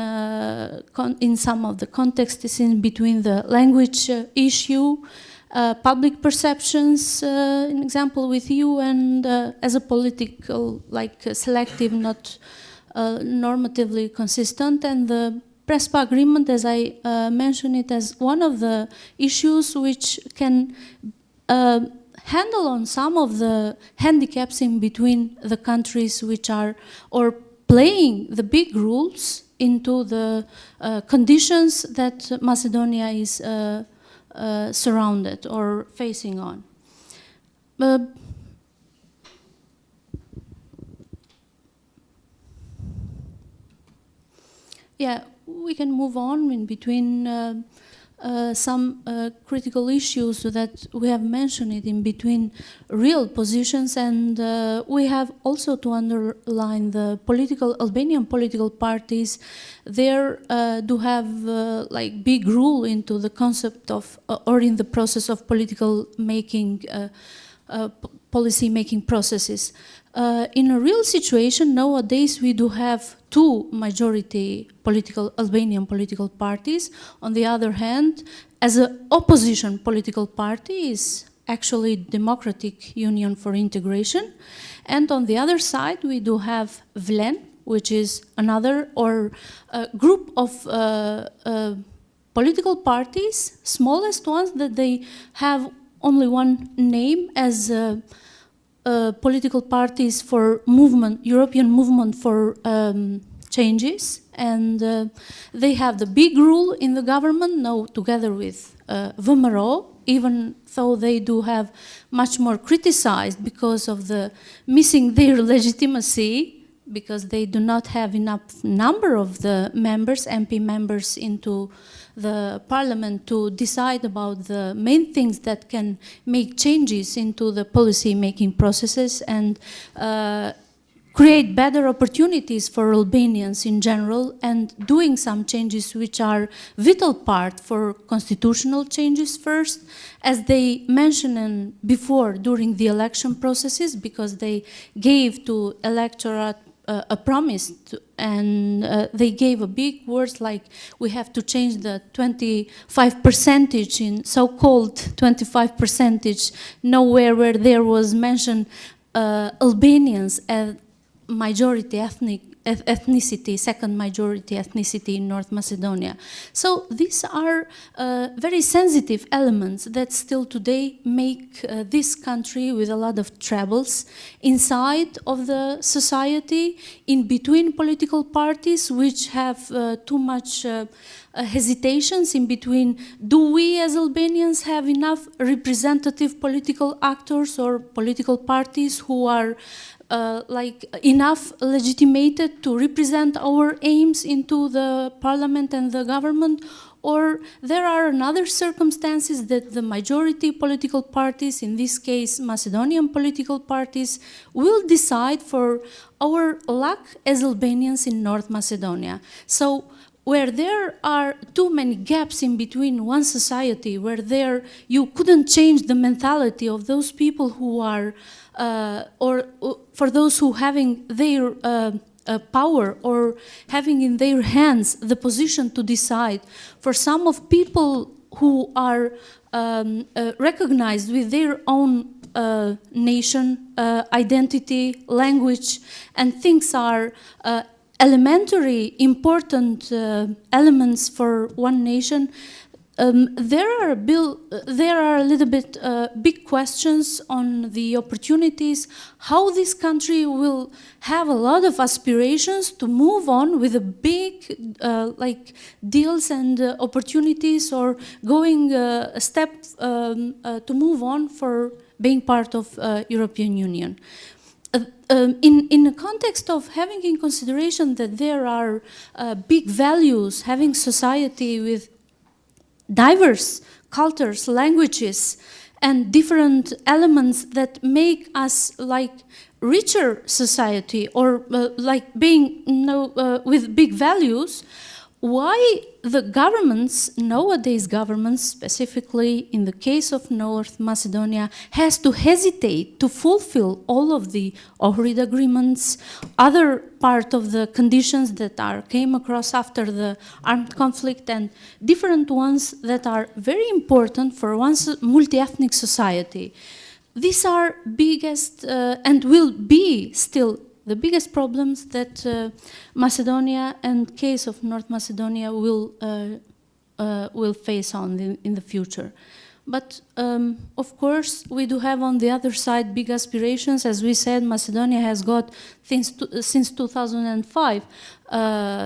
some of the context is in between the language issue, public perceptions, an example with you, and as a political, like selective, not normatively consistent, and the Prespa agreement, as I mentioned it, as one of the issues which can handle on some of the handicaps in between the countries which are, or playing the big rules into the conditions that Macedonia is surrounded or facing on. Yeah, we can move on in between some critical issues that we have mentioned it in between real positions, and we have also to underline the Albanian political parties. There do have like big rule into the concept of or in the process of political making, policy making processes. In a real situation nowadays, we do have two majority Albanian political parties. On the other hand, as an opposition political party is actually Democratic Union for Integration. And on the other side, we do have VLEN, which is another group of political parties, smallest ones, that they have only one name as political parties for movement, European movement for changes, and they have the big rule in the government now together with VMRO, even though they do have much more criticized because of the missing their legitimacy, because they do not have enough number of the members, MP members into the parliament to decide about the main things that can make changes into the policy making processes and create better opportunities for Albanians in general, and doing some changes which are vital part for constitutional changes first, as they mentioned before during the election processes, because they gave to electorate a promise and they gave a big words like we have to change the 25% in so-called 25%, nowhere where there was mentioned Albanians as majority ethnic ethnicity, second majority ethnicity in North Macedonia. So these are very sensitive elements that still today make this country with a lot of troubles inside of the society, in between political parties, which have too much hesitations in between. Do we as Albanians have enough representative political actors or political parties who are enough legitimated to represent our aims into the parliament and the government? Or there are another circumstances that the majority political parties, in this case Macedonian political parties, will decide for our luck as Albanians in North Macedonia. So where there are too many gaps in between one society, where you couldn't change the mentality of those people who are, or for those who having their power or having in their hands the position to decide, for some of people who are recognized with their own nation, identity, language, and things are elementary, important elements for one nation, there are a little bit big questions on the opportunities, how this country will have a lot of aspirations to move on with a big deals and opportunities, or going a step to move on for being part of European Union. In the context of having in consideration that there are big values, having society with diverse cultures, languages, and different elements that make us like richer society, or being with big values, why the governments, nowadays governments, specifically in the case of North Macedonia, has to hesitate to fulfill all of the Ohrid agreements, other part of the conditions that came across after the armed conflict, and different ones that are very important for one multi-ethnic society. These are biggest and will be still the biggest problems that Macedonia and case of North Macedonia will face in the future. But of course, we do have on the other side big aspirations. As we said, Macedonia has got since 2005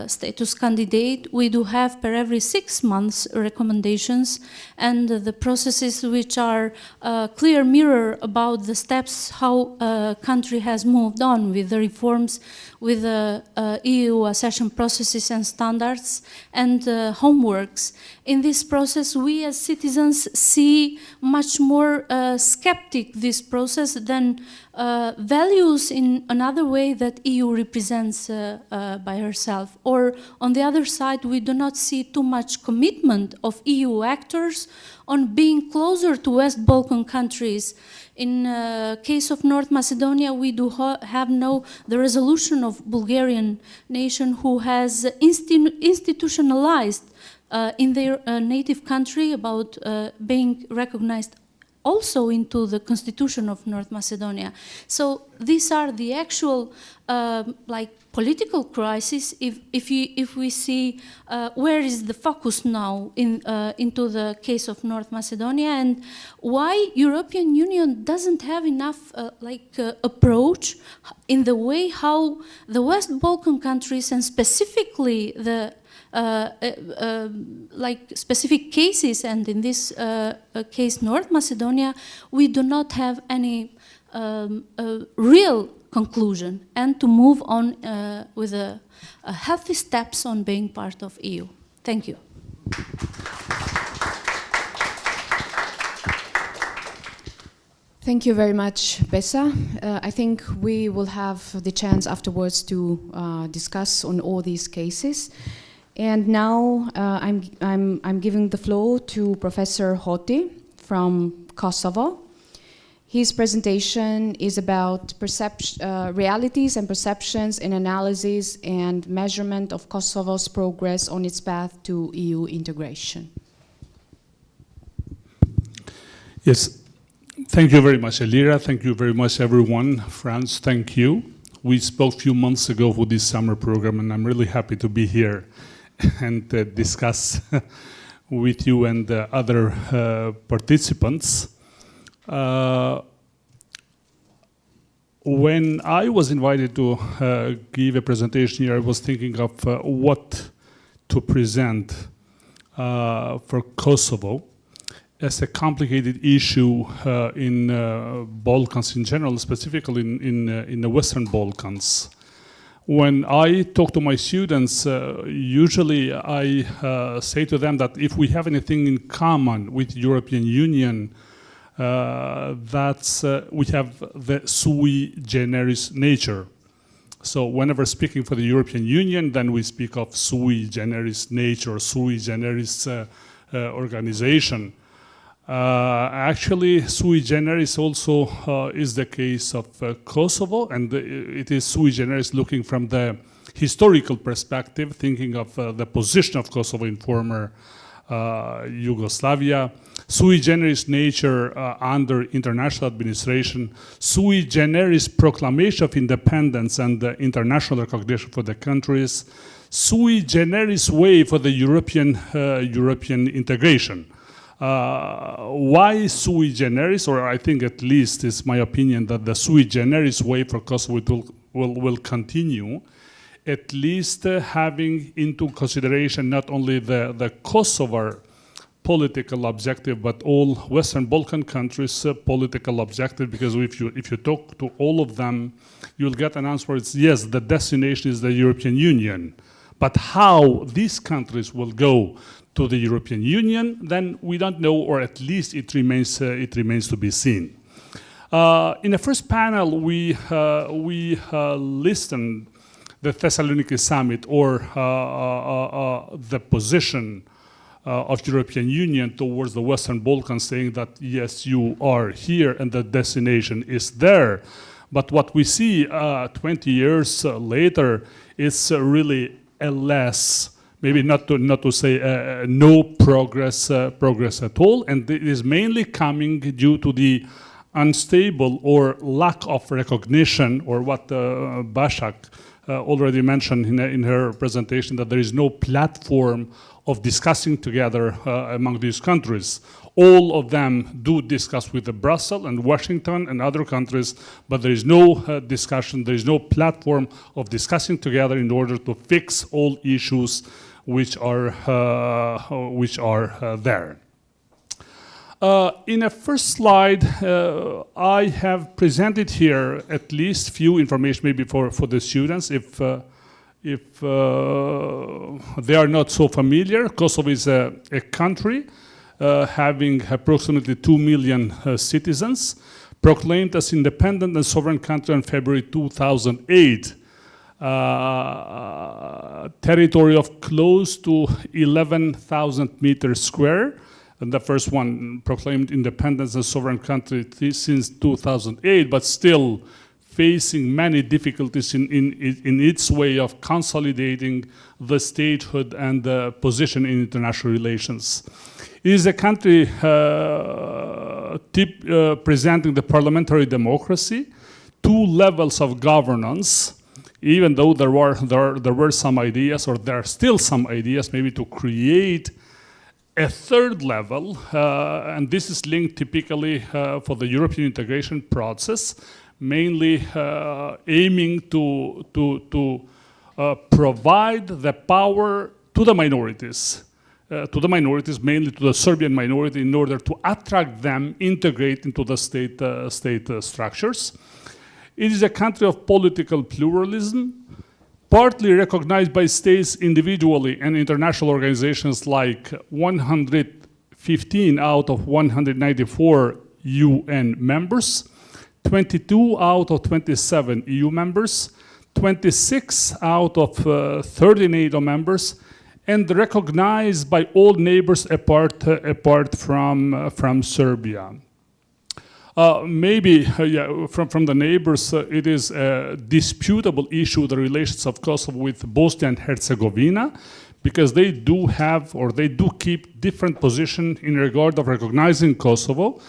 status candidate. We do have per every 6 months recommendations, and the processes which are a clear mirror about the steps how a country has moved on with the reforms, with the EU accession processes and standards, and homeworks. In this process, we as citizens see much more skeptic this process than values in another way that EU represents by herself. Or on the other side, we do not see too much commitment of EU actors on being closer to West Balkan countries. In case of North Macedonia, we do have now the resolution of Bulgarian nation who has institutionalized in their native country about being recognized also into the constitution of North Macedonia. So these are the actual political crisis if we see where is the focus now into the case of North Macedonia, and why European Union doesn't have enough approach in the way how the West Balkan countries, and specifically the specific cases, and in this case North Macedonia, we do not have any real conclusion, and to move on with healthy steps on being part of EU. Thank you. Thank you very much, Besa. I think we will have the chance afterwards to discuss on all these cases. And now I'm giving the floor to Professor Hoti from Kosovo. His presentation is about realities and perceptions in analysis and measurement of Kosovo's progress on its path to EU integration. Yes, thank you very much, Elira. Thank you very much, everyone. Franz, thank you we spoke a few months ago for this summer program, and I'm really happy to be here and discuss with you and the other participants. When I was invited to give a presentation here, I was thinking of what to present for Kosovo as a complicated issue in Balkans in general, specifically in the Western Balkans. When I talk to my students, usually I say to them that if we have anything in common with European Union, that's we have the sui generis nature. So whenever speaking for the European Union, then we speak of sui generis nature, sui generis organization. Actually, sui generis also is the case of Kosovo, and it is sui generis looking from the historical perspective, thinking of the position of Kosovo in former Yugoslavia, sui generis nature under international administration, sui generis proclamation of independence and international recognition for the countries, sui generis way for the European integration. Why sui generis, or I think at least it's my opinion that the sui generis way for Kosovo will continue, at least having into consideration not only the Kosovar political objective, but all Western Balkan countries' political objective, because if you talk to all of them, you'll get an answer. It's yes, the destination is the European Union. But how these countries will go to the European Union, then we don't know, or at least it remains to be seen. In the first panel, we listened the Thessaloniki summit, or the position of European Union towards the Western Balkans, saying that yes, you are here and the destination is there. But what we see 20 years later is really a less, maybe not to say no progress at all, and it is mainly coming due to the unstable or lack of recognition, or what Başak already mentioned in her presentation, that there is no platform of discussing together among these countries. All of them do discuss with Brussels and Washington and other countries, but there is no discussion, there is no platform of discussing together in order to fix all issues which are there. In a first slide, I have presented here at least few information maybe for the students if they are not so familiar. Kosovo is a country having approximately 2 million citizens, proclaimed as independent and sovereign country in February 2008. Territory of close to 11,000 meters square, and the first one proclaimed independence as sovereign country since 2008, but still facing many difficulties in its way of consolidating the statehood and the position in international relations. It is a country presenting the parliamentary democracy, 2 levels of governance, even though there were some ideas, or there are still some ideas, maybe to create a 3rd level, and this is linked typically for the European integration process, mainly aiming to provide the power to the minorities, mainly to the Serbian minority, in order to attract them, integrate into the state structures. It is a country of political pluralism, partly recognized by states individually and international organizations like 115 out of 194 UN members, 22 out of 27 EU members, 26 out of 30 NATO members, and recognized by all neighbors apart from Serbia. Maybe from the neighbors, it is a disputable issue, the relations of Kosovo with Bosnia and Herzegovina, because they do have, or they do keep different position in regard of recognizing Kosovo,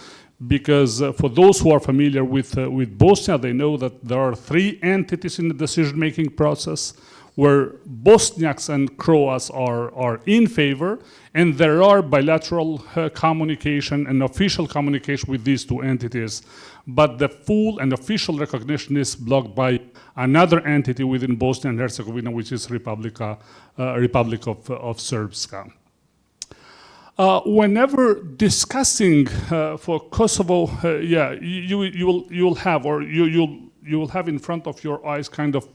because for those who are familiar with Bosnia, they know that there are three entities in the decision-making process, where Bosniaks and Croats are in favor, and there are bilateral communication and official communication with these two entities. But the full and official recognition is blocked by another entity within Bosnia and Herzegovina, which is Republic of Srpska. Whenever discussing for Kosovo, you will have in front of your eyes kind of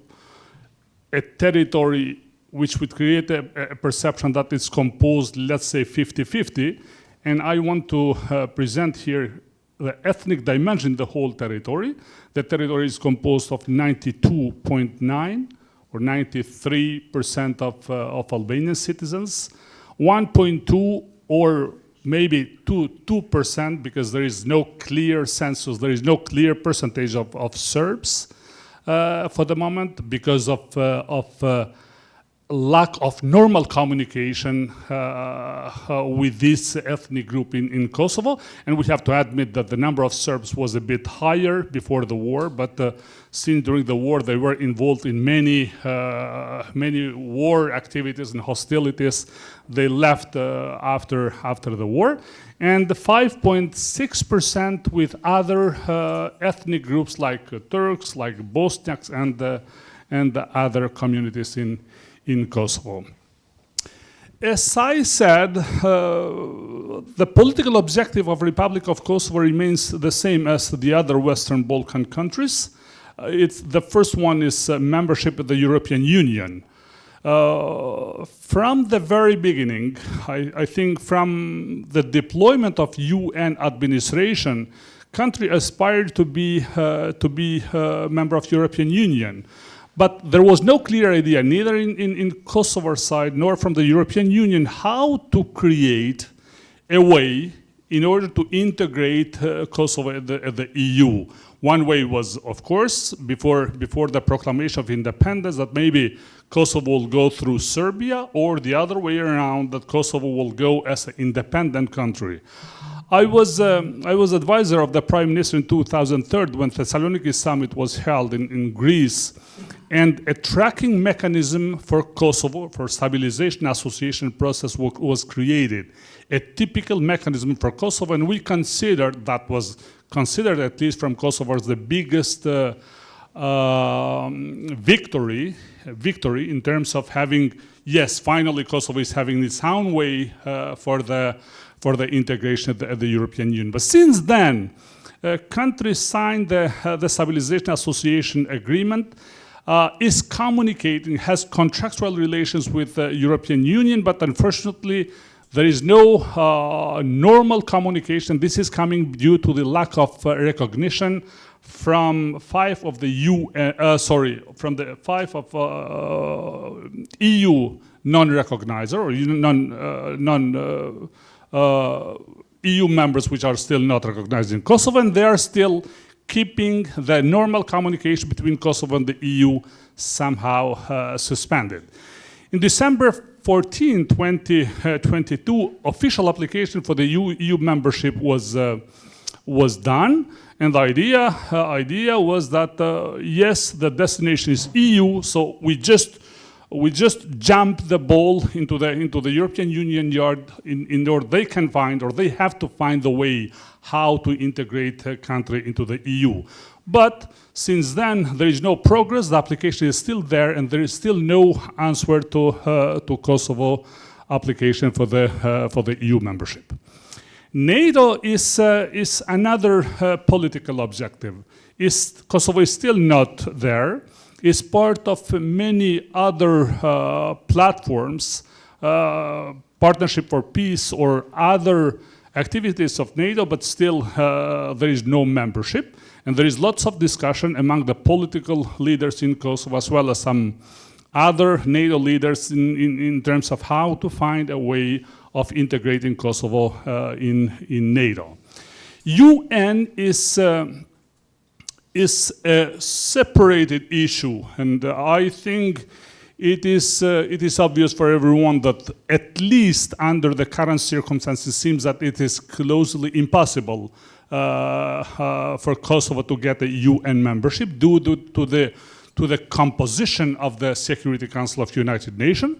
a territory which would create a perception that it's composed, let's say, 50-50. And I want to present here the ethnic dimension of the whole territory. The territory is composed of 92.9 or 93% of Albanian citizens, 1.2 or maybe 2%, because there is no clear census, there is no clear percentage of Serbs for the moment, because of lack of normal communication with this ethnic group in Kosovo. And we have to admit that the number of Serbs was a bit higher before the war, but since during the war they were involved in many war activities and hostilities, they left after the war. And 5.6% with other ethnic groups like Turks, like Bosniaks, and the other communities in Kosovo. As I said, the political objective of Republic of Kosovo remains the same as the other Western Balkan countries. The first one is membership of the European Union. From the very beginning, I think from the deployment of UN administration, country aspired to be a member of European Union. But there was no clear idea, neither in Kosovo side nor from the European Union, how to create a way in order to integrate Kosovo at the EU. One way was, of course, before the proclamation of independence, that maybe Kosovo will go through Serbia, or the other way around, that Kosovo will go as an independent country. I was advisor of the Prime Minister in 2003 when Thessaloniki summit was held in Greece, and a tracking mechanism for Kosovo, for stabilization association process was created. A typical mechanism for Kosovo, and we considered, that was considered at least from Kosovo as the biggest victory in terms of having, yes, finally Kosovo is having its own way for the integration at the European Union. But since then, countries signed the Stabilization Association Agreement, is communicating, has contractual relations with the European Union, but unfortunately there is no normal communication. This is coming due to the lack of recognition from five of the EU non-recognizer or EU members which are still not recognized in Kosovo, and they are still keeping the normal communication between Kosovo and the EU somehow suspended. In December 14, 2022, official application for the EU membership was done, and the idea was that yes, the destination is EU, so we just jump the ball into the European Union yard in order they can find, or they have to find the way how to integrate a country into the EU. But since then, there is no progress. The application is still there, and there is still no answer to Kosovo application for the EU membership. NATO is another political objective. Kosovo is still not there. Is part of many other platforms, Partnership for Peace or other activities of NATO, but still there is no membership. And there is lots of discussion among the political leaders in Kosovo, as well as some other NATO leaders in terms of how to find a way of integrating Kosovo in NATO. UN is a separated issue, and I think it is obvious for everyone that at least under the current circumstances, it seems that it is closely impossible for Kosovo to get a UN membership due to the composition of the Security Council of United Nations,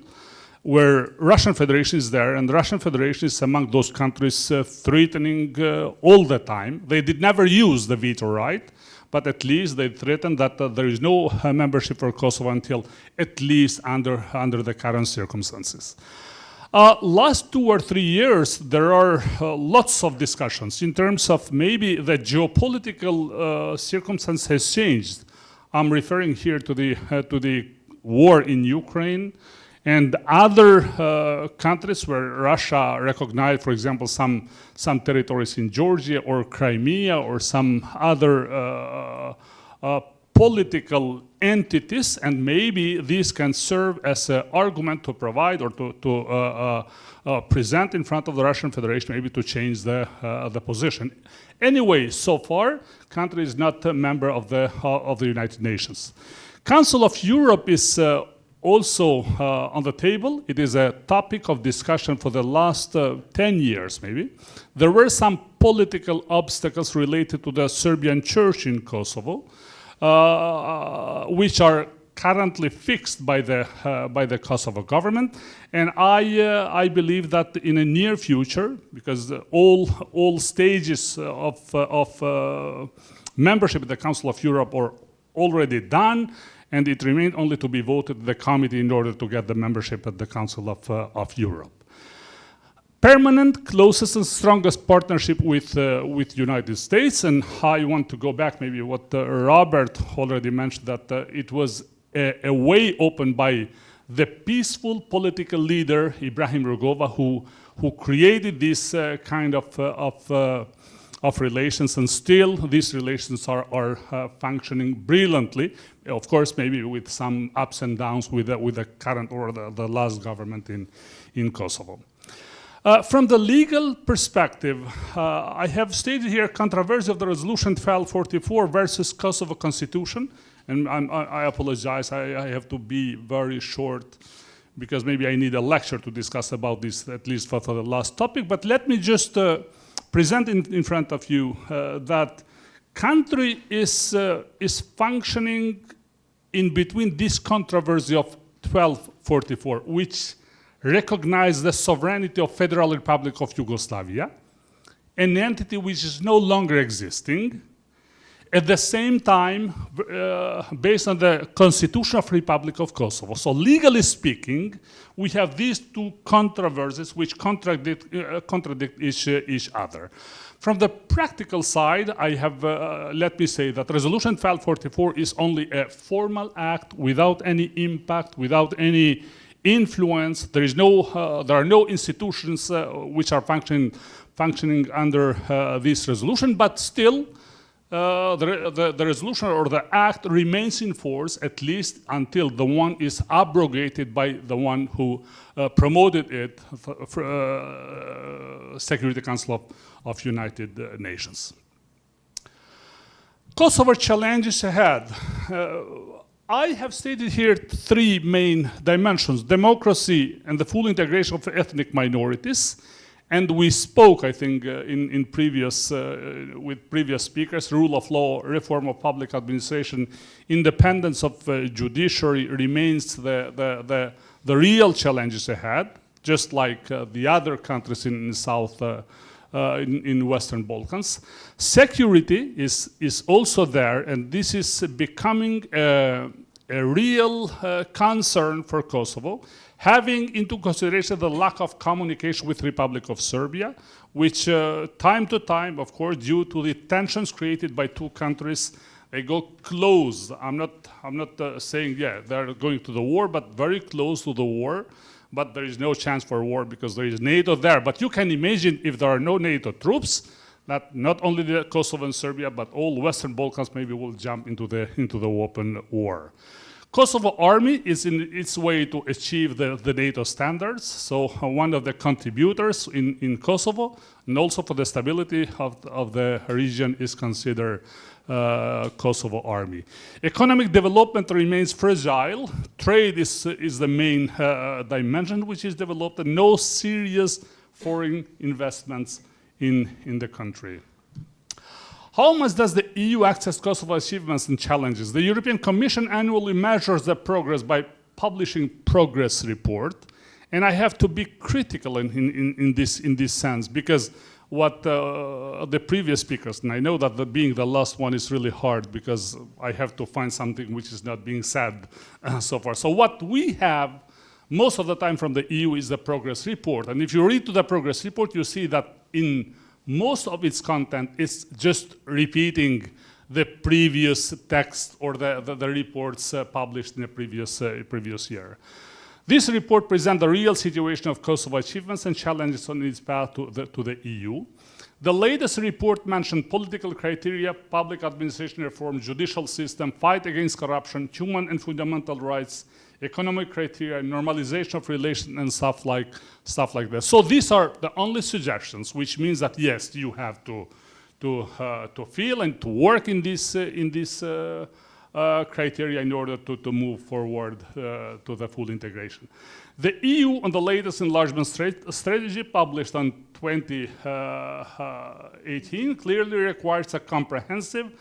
where Russian Federation is there, and the Russian Federation is among those countries threatening all the time. They did never use the veto right, but at least they threatened that there is no membership for Kosovo until at least under the current circumstances. Last 2 or 3 years, there are lots of discussions in terms of maybe the geopolitical circumstance has changed. I'm referring here to the war in Ukraine and other countries where Russia recognized, for example, some territories in Georgia or Crimea or some other political entities, and maybe these can serve as an argument to provide or to present in front of the Russian Federation, maybe to change the position. Anyway, so far, country is not a member of the United Nations. Council of Europe is also on the table. It is a topic of discussion for the last 10 years, maybe. There were some political obstacles related to the Serbian church in Kosovo, which are currently fixed by the Kosovo government, and I believe that in the near future, because all stages of membership of the Council of Europe are already done, and it remained only to be voted the committee in order to get the membership at the Council of Europe. Permanent, closest and strongest partnership with United States, and I want to go back maybe what Robert already mentioned, that it was a way opened by the peaceful political leader Ibrahim Rugova, who created this kind of relations, and still these relations are functioning brilliantly. Of course, maybe with some ups and downs with the current or the last government in Kosovo. From the legal perspective, I have stated here controversy of the resolution 1244 versus Kosovo Constitution, and I apologize, I have to be very short because maybe I need a lecture to discuss about this, at least for the last topic, but let me just present in front of you that country is functioning in between this controversy of 1244, which recognize the sovereignty of Federal Republic of Yugoslavia, an entity which is no longer existing, at the same time based on the Constitution of Republic of Kosovo. So legally speaking, we have these two controversies which contradict each other. From the practical side, I have, let me say that Resolution 1244 is only a formal act without any impact, without any influence. There are no institutions which are functioning under this resolution, but still the resolution or the act remains in force at least until the one is abrogated by the one who promoted it, Security Council of United Nations. Kosovo challenges ahead. I have stated here three main dimensions: democracy and the full integration of ethnic minorities. And we spoke, I think, in previous, with previous speakers, rule of law, reform of public administration, independence of judiciary remains the real challenges ahead, just like the other countries in South, in Western Balkans. Security is also there, and this is becoming a real concern for Kosovo, having into consideration the lack of communication with Republic of Serbia, which time to time, of course, due to the tensions created by two countries, they go close. I'm not saying, yeah, they're going to the war, but very close to the war. But there is no chance for war because there is NATO there. But you can imagine if there are no NATO troops, that not only the Kosovo and Serbia, but all Western Balkans maybe will jump into the open war. Kosovo army is in its way to achieve the NATO standards, so one of the contributors in Kosovo, and also for the stability of the region is considered Kosovo army. Economic development remains fragile. Trade is the main dimension which is developed, and no serious foreign investments in the country. How much does the EU access Kosovo achievements and challenges? The European Commission annually measures the progress by publishing progress report. And I have to be critical in this sense, because what the previous speakers, and I know that being the last one is really hard because I have to find something which is not being said so far. So what we have most of the time from the EU is the progress report. And if you read to the progress report, you see that in most of its content, it's just repeating the previous text or the reports published in the previous year. This report presents the real situation of Kosovo achievements and challenges on its path to the EU. The latest report mentioned political criteria, public administration reform, judicial system, fight against corruption, human and fundamental rights, economic criteria, normalization of relations, and stuff like that. So these are the only suggestions, which means that yes, you have to feel and to work in this criteria in order to move forward to the full integration. The EU on the latest enlargement strategy published on 2018 clearly requires a comprehensive,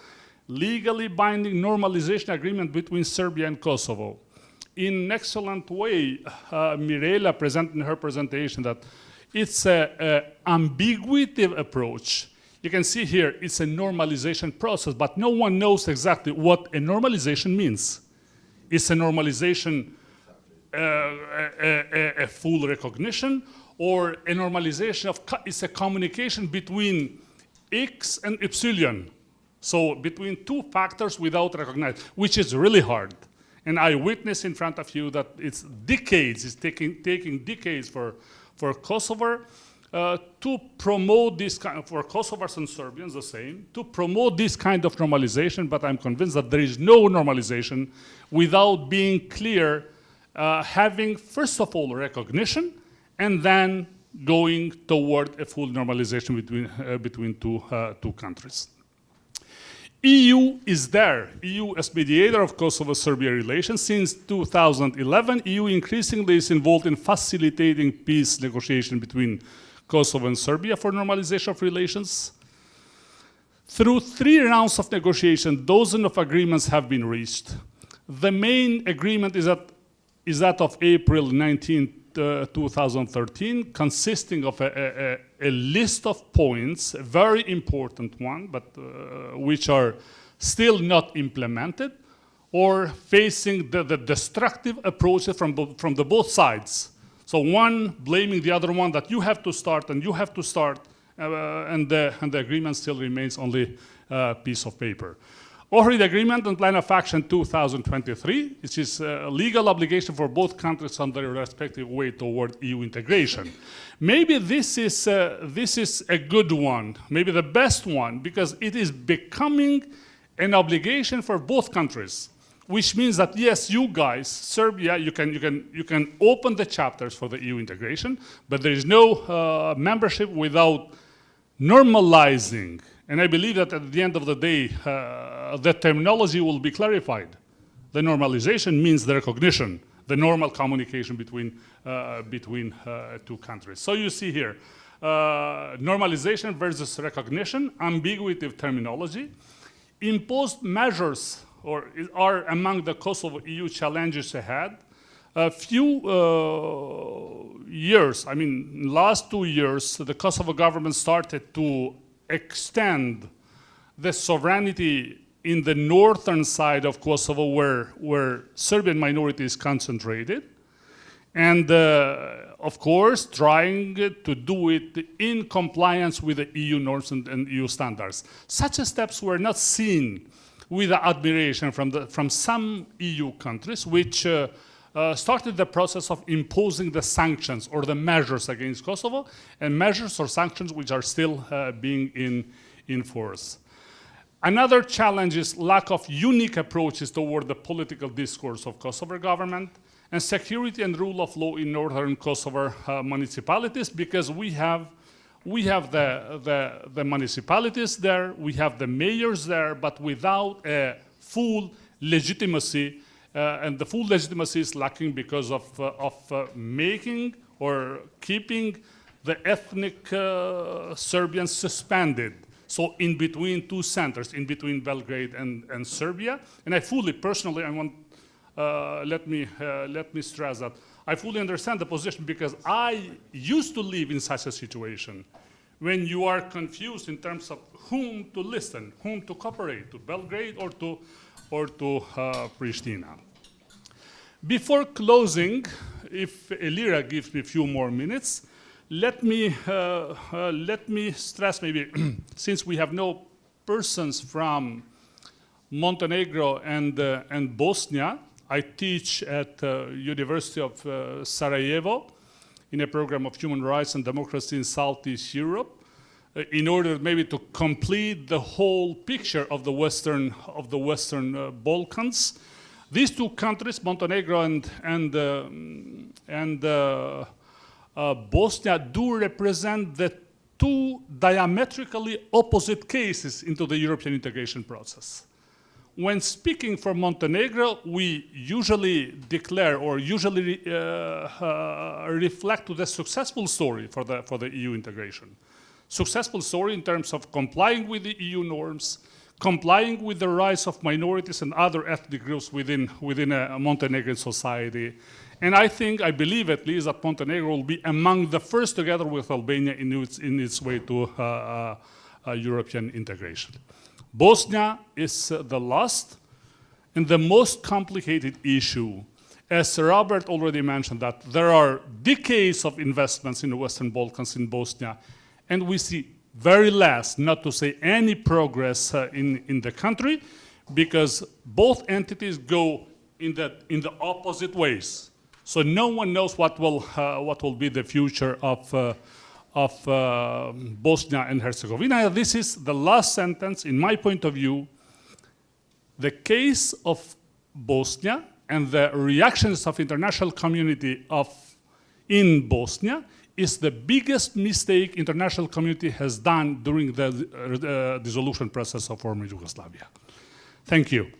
legally binding normalization agreement between Serbia and Kosovo. In an excellent way, Mirela presented in her presentation that it's an ambiguous approach. You can see here, it's a normalization process, but no one knows exactly what a normalization means. Is a normalization a full recognition, or a normalization is a communication between X and Epsilon? So between two factors without recognizing, which is really hard. And I witness in front of you that it's decades, it's taking decades for Kosovo to promote this kind of, for Kosovars and Serbians the same, to promote this kind of normalization, but I'm convinced that there is no normalization without being clear, having first of all recognition, and then going toward a full normalization between two countries. EU is there. EU as mediator of Kosovo-Serbia relations. Since 2011, EU increasingly is involved in facilitating peace negotiation between Kosovo and Serbia for normalization of relations. Through 3 rounds of negotiation, dozens of agreements have been reached. The main agreement is that of April 19, 2013, consisting of a list of points, a very important one, but which are still not implemented, or facing the destructive approaches from the both sides. So one blaming the other one that you have to start and you have to start, and the agreement still remains only a piece of paper. Ohrid Agreement and Plan of Action 2023, which is a legal obligation for both countries on their respective way toward EU integration. Maybe this is a good one, maybe the best one, because it is becoming an obligation for both countries, which means that yes, you guys, Serbia, you can open the chapters for the EU integration, but there is no membership without normalizing. And I believe that at the end of the day, the terminology will be clarified. The normalization means the recognition, the normal communication between two countries. So you see here, normalization versus recognition, ambiguity of terminology. Imposed measures are among the Kosovo EU challenges ahead. A few years, I mean, last 2 years, the Kosovo government started to extend the sovereignty in the northern side of Kosovo where Serbian minority is concentrated. And of course, trying to do it in compliance with the EU norms and EU standards. Such steps were not seen with admiration from some EU countries, which started the process of imposing the sanctions or the measures against Kosovo, and measures or sanctions which are still being in force. Another challenge is lack of unique approaches toward the political discourse of Kosovo government, and security and rule of law in northern Kosovo municipalities, because we have the municipalities there, we have the mayors there, but without a full legitimacy. And the full legitimacy is lacking because of making or keeping the ethnic Serbians suspended So in between two centers, in between Belgrade and Serbia. And I fully, personally, I want, let me stress that I fully understand the position because I used to live in such a situation when you are confused in terms of whom to listen, whom to cooperate, to Belgrade or to Prishtina. Before closing, if Elira gives me a few more minutes, let me stress maybe, since we have no persons from Montenegro and Bosnia, I teach at University of Sarajevo in a program of human rights and democracy in Southeast Europe, in order maybe to complete the whole picture of the Western Balkans. These two countries, Montenegro and Bosnia, do represent the two diametrically opposite cases into the European integration process. When speaking for Montenegro, we usually declare or usually reflect to the successful story for the EU integration. Successful story in terms of complying with the EU norms, complying with the rights of minorities and other ethnic groups within a Montenegrin society. And I believe at least that Montenegro will be among the first together with Albania in its way to European integration. Bosnia is the last and the most complicated issue. As Robert already mentioned, that there are decades of investments in the Western Balkans in Bosnia, and we see very less, not to say any progress in the country, because both entities go in the opposite ways. So no one knows what will be the future of Bosnia and Herzegovina. This is the last sentence, in my point of view. The case of Bosnia and the reactions of international community in Bosnia is the biggest mistake international community has done during the dissolution process of former Yugoslavia. Thank you.